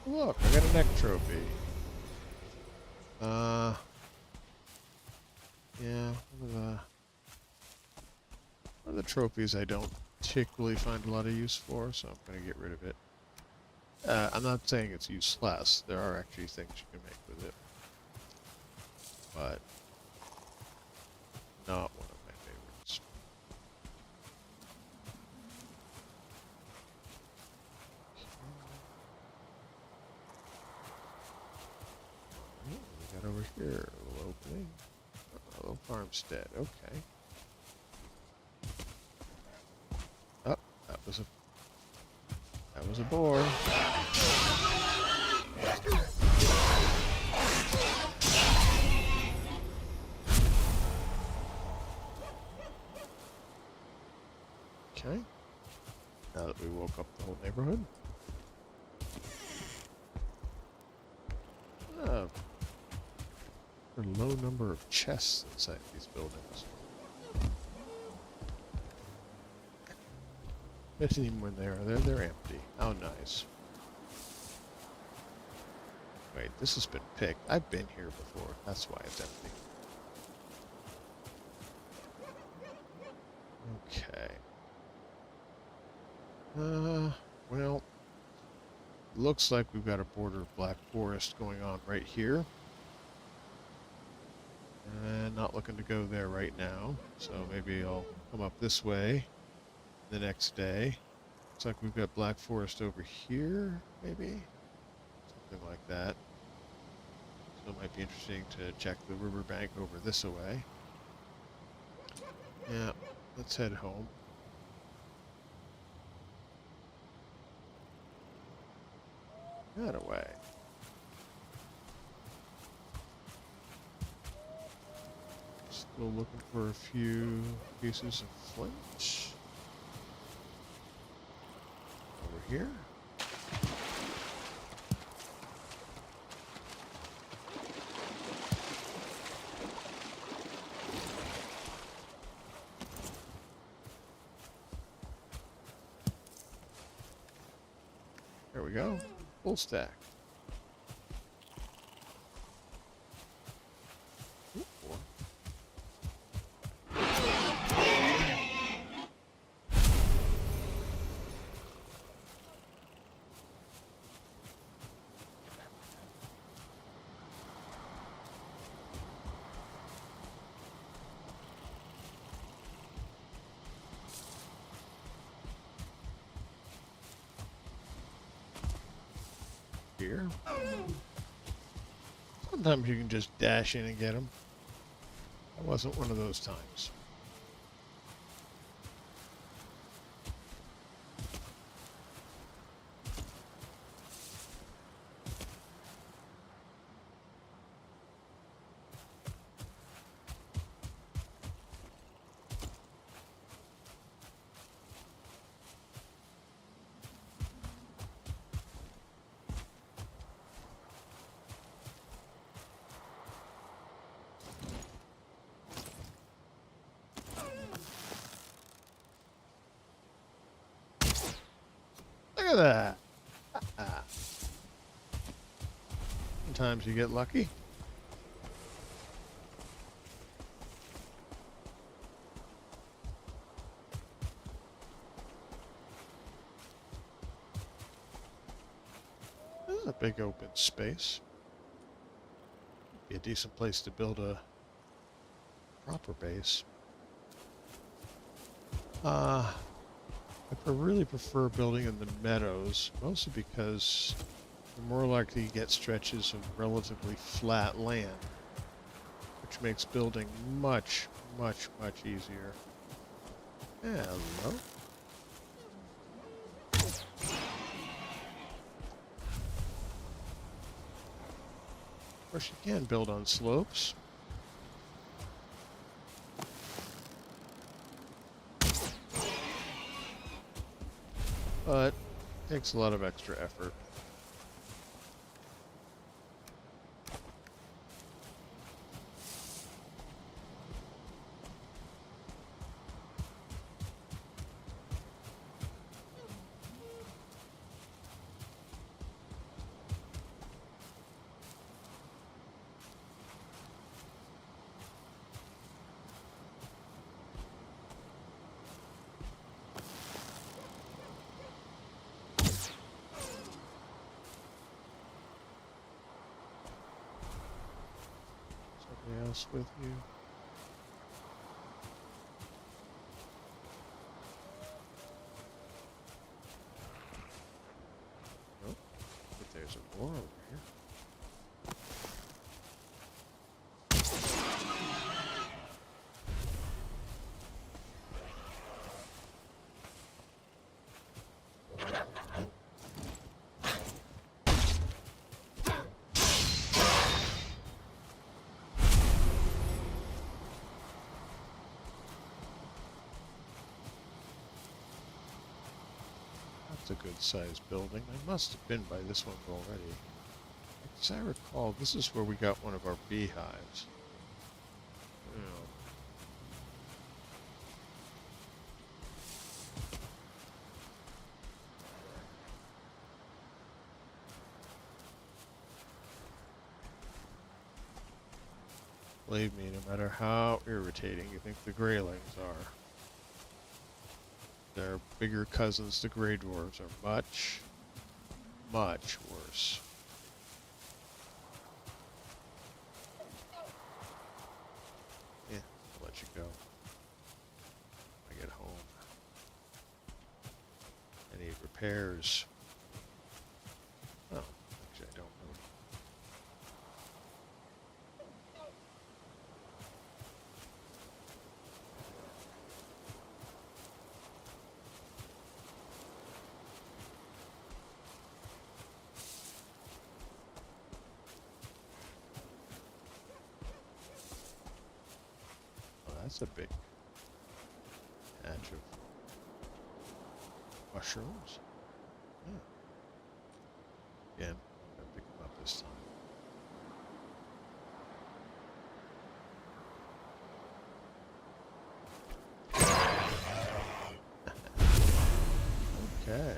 Look, I got a neck trophy. Yeah, one of the trophies I don't particularly find a lot of use for, so I'm gonna get rid of it. I'm not saying it's useless. There are actually things you can make with it, but not one of my favorites. What we got over here? A little opening. A little farmstead. Okay. Oh, that was a boar. Okay. Now that we woke up the whole neighborhood. A low number of chests inside these buildings. But even when they're empty. How nice. Wait, this has been picked. I've been here before. That's why it's empty. Okay. Well, looks like we've got a border of black forest going on right here. And not looking to go there right now, so maybe I'll come up this way the next day. Looks like we've got black forest over here, maybe? Something like that. So it might be interesting to check the riverbank over this way. Yeah, let's head home. That away. Still looking for a few pieces of flint. Over here. There we go. Full stack. Ooh, boy. Here. Sometimes you can just dash in and get them. That wasn't one of those times. Look at that. Ah. Sometimes you get lucky. This is a big open space. Be a decent place to build a proper base. I really prefer building in the meadows, mostly because you're more likely to get stretches of relatively flat land, which makes building much, much, much easier. Hello. Of course, you can build on slopes. But it takes a lot of extra effort. Something else with you? Nope. But there's a door over here. That's a good sized building. I must have been by this one already. As I recall, this is where we got one of our beehives. Oh. Believe me, no matter how irritating you think the graylings are, Their bigger cousins, the gray dwarves, are much, much worse. Yeah, I'll let you go. I get home. I need repairs. Oh, actually, I don't know. Oh, that's a big patch of mushrooms. Yeah. Again, I'm gonna pick them up this time. Okay.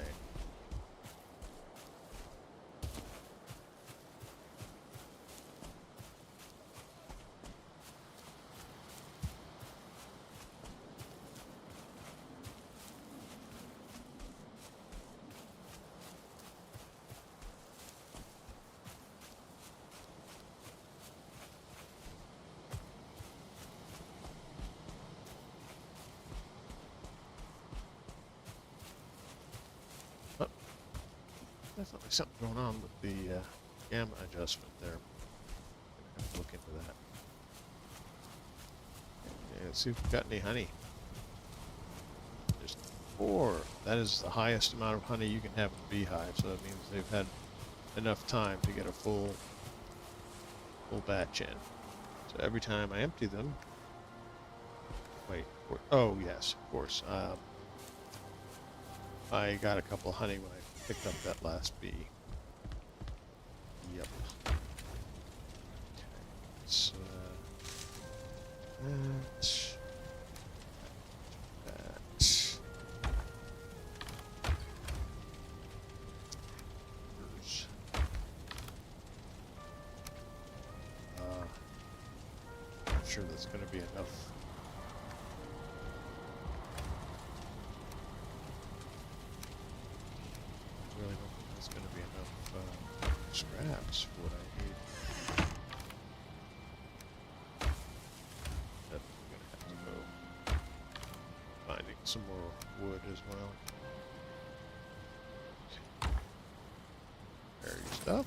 Oh, definitely something going on with the gamma adjustment there. Gonna have to look into that. Okay, let's see if we've got any honey. Just 4. That is the highest amount of honey you can have in a beehive, so that means they've had enough time to get a full batch in. So every time I empty them, wait, oh yes, of course. I got a couple of honey when I picked up that last bee. Yep. Okay, so that. I'm sure that's going to be enough. I really don't think that's going to be enough scraps for what I need. Definitely going to have to go finding some more wood as well. Okay. Prepare your stuff.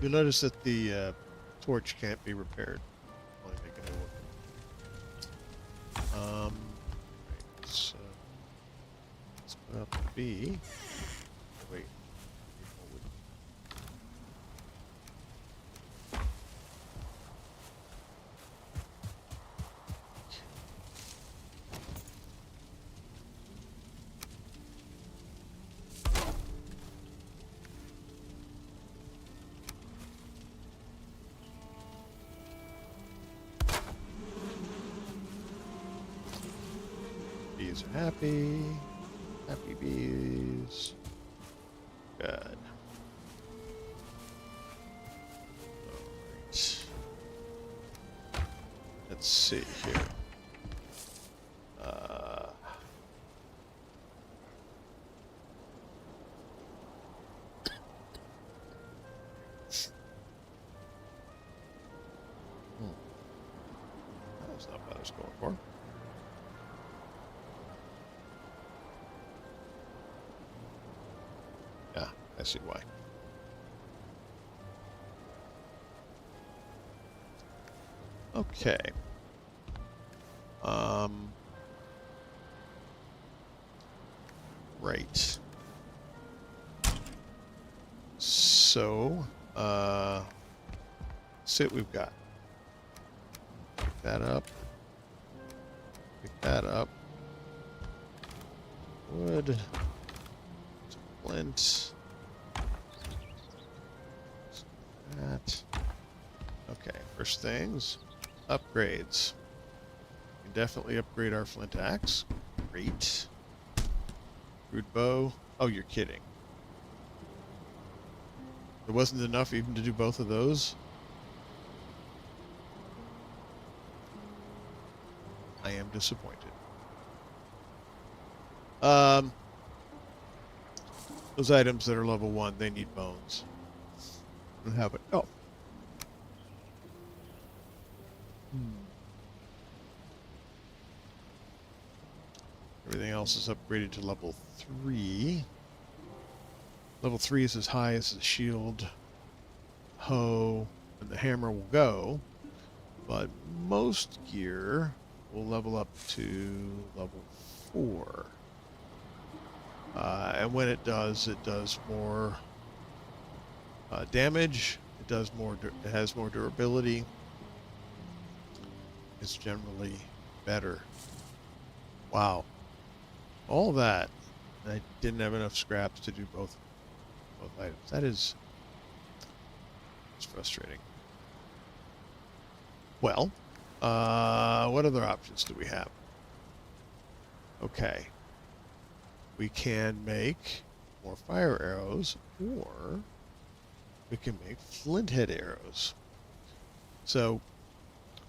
You'll notice that the torch can't be repaired. Only make a new one. Right, let's put up a bee. Wait. Bees are happy. Happy bees. Good. Alright. Let's see here. That's not what I was going for. Yeah, I see why. Okay. Right. So, see what we've got. Pick that up. Pick that up. Wood. Flint. That. Okay, first things, upgrades. We can definitely upgrade our flint axe. Great. Crude bow. Oh, you're kidding. There wasn't enough even to do both of those? I am disappointed. Um, those items that are level 1, they need bones. I don't have it. Oh. Everything else is upgraded to level 3. Level 3 is as high as the shield, hoe, and the hammer will go, but most gear will level up to level 4. And when it does more damage. It does more. It has more durability. It's generally better. Wow, all that. I didn't have enough scraps to do both items. That is, it's frustrating. Well, what other options do we have? Okay, we can make more fire arrows, or we can make flint head arrows. So,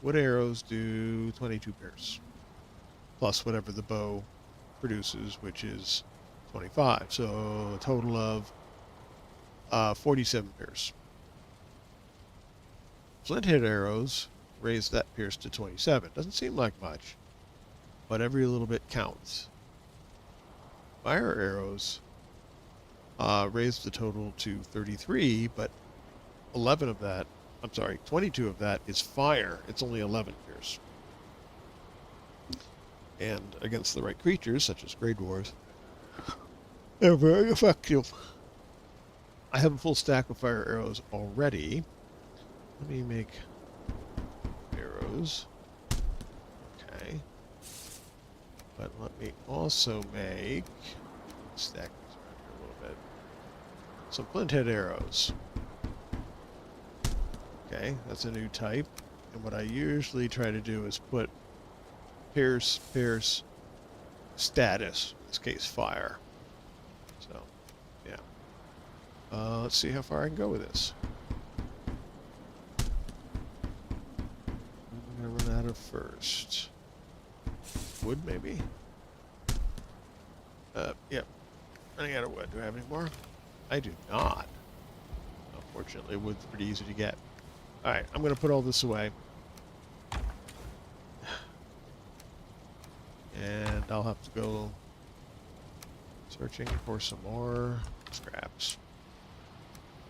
wood arrows do 22 pairs, plus whatever the bow produces, which is 25. So a total of 47 pairs. Flint head arrows raise that pierce to 27. Doesn't seem like much, but every little bit counts. Fire arrows raise the total to 33, but 22 of that is fire. It's only 11 pierce. And against the right creatures, such as Grey Dwarves, they're very effective. I have a full stack of fire arrows already. Let me make arrows. Okay. But let me also make, stack these around here a little bit, some flint head arrows. Okay, that's a new type. And what I usually try to do is put pierce, status, in this case fire. So, yeah. Let's see how far I can go with this. I'm going to run out of first. Wood, maybe? Yep. Running out of wood. Do I have any more? I do not. Unfortunately, wood's pretty easy to get. Alright, I'm going to put all this away. And I'll have to go searching for some more scraps.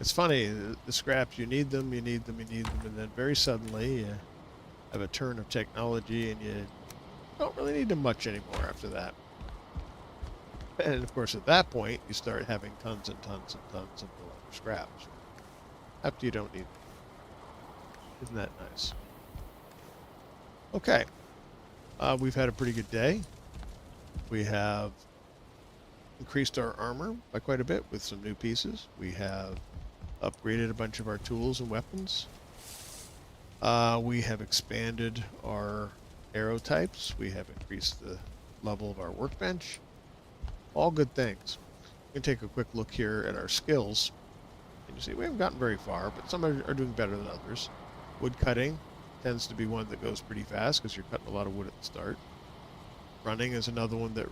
It's funny, the scraps, you need them, and then very suddenly you have a turn of technology and you don't really need them much anymore after that. And of course at that point you start having tons and tons and tons of scraps. After you don't need them. Isn't that nice? Okay. We've had a pretty good day. We have increased our armor by quite a bit with some new pieces. We have upgraded a bunch of our tools and weapons. We have expanded our arrow types. We have increased the level of our workbench. All good things. We can take a quick look here at our skills. And you see we haven't gotten very far, but some are doing better than others. Wood cutting tends to be one that goes pretty fast because you're cutting a lot of wood at the start. Running is another one that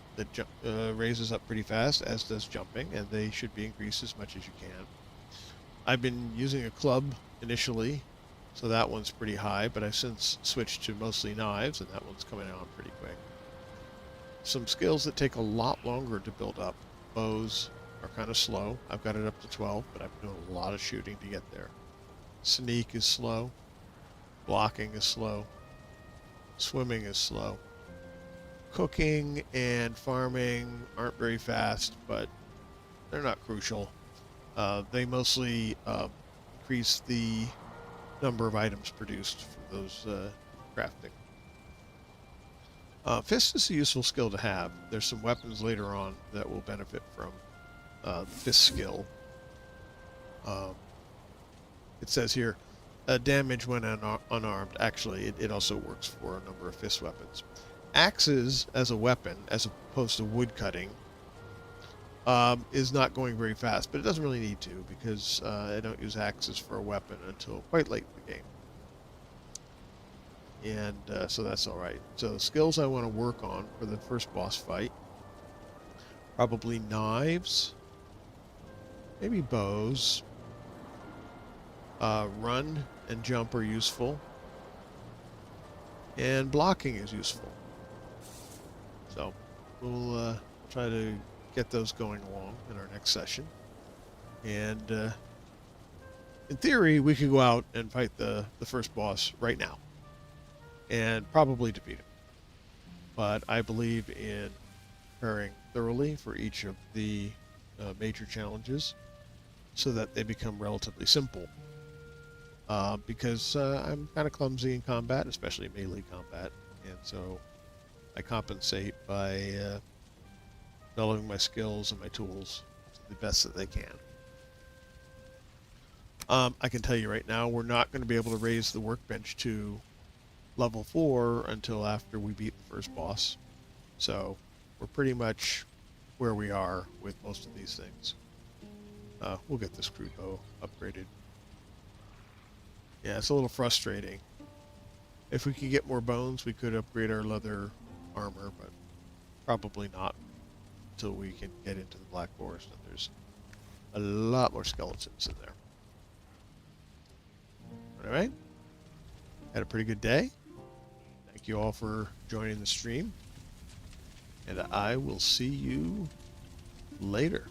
raises up pretty fast, as does jumping, and they should be increased as much as you can. I've been using a club initially, so that one's pretty high, but I've since switched to mostly knives, and that one's coming on pretty quick. Some skills that take a lot longer to build up. Bows are kind of slow. I've got it up to 12, but I've been doing a lot of shooting to get there. Sneak is slow. Blocking is slow. Swimming is slow. Cooking and farming aren't very fast, but they're not crucial. They mostly increase the number of items produced from those crafting. Fist is a useful skill to have. There's some weapons later on that will benefit from the fist skill. It says here, damage when unarmed. Actually, it also works for a number of fist weapons. Axes as a weapon, as opposed to wood cutting, is not going very fast, but it doesn't really need to, because I don't use axes for a weapon until quite late in the game. and so that's all right. So the skills I want to work on for the first boss fight, probably knives, maybe bows. Run and jump are useful, and blocking is useful. So we'll try to get those going along in our next session. And in theory, we could go out and fight the first boss right now and probably defeat him. But I believe in preparing thoroughly for each of the major challenges so that they become relatively simple. Because I'm kind of clumsy in combat, especially melee combat, and so I compensate by developing my skills and my tools to the best that they can. I can tell you right now, we're not going to be able to raise the workbench to level 4 until after we beat the first boss. So we're pretty much where we are with most of these things. We'll get this crude bow upgraded. Yeah, it's a little frustrating. If we could get more bones, we could upgrade our leather armor, but probably not until we can get into the Black Forest, and there's a lot more skeletons in there. All right. Had a pretty good day. Thank you all for joining the stream, and I will see you later.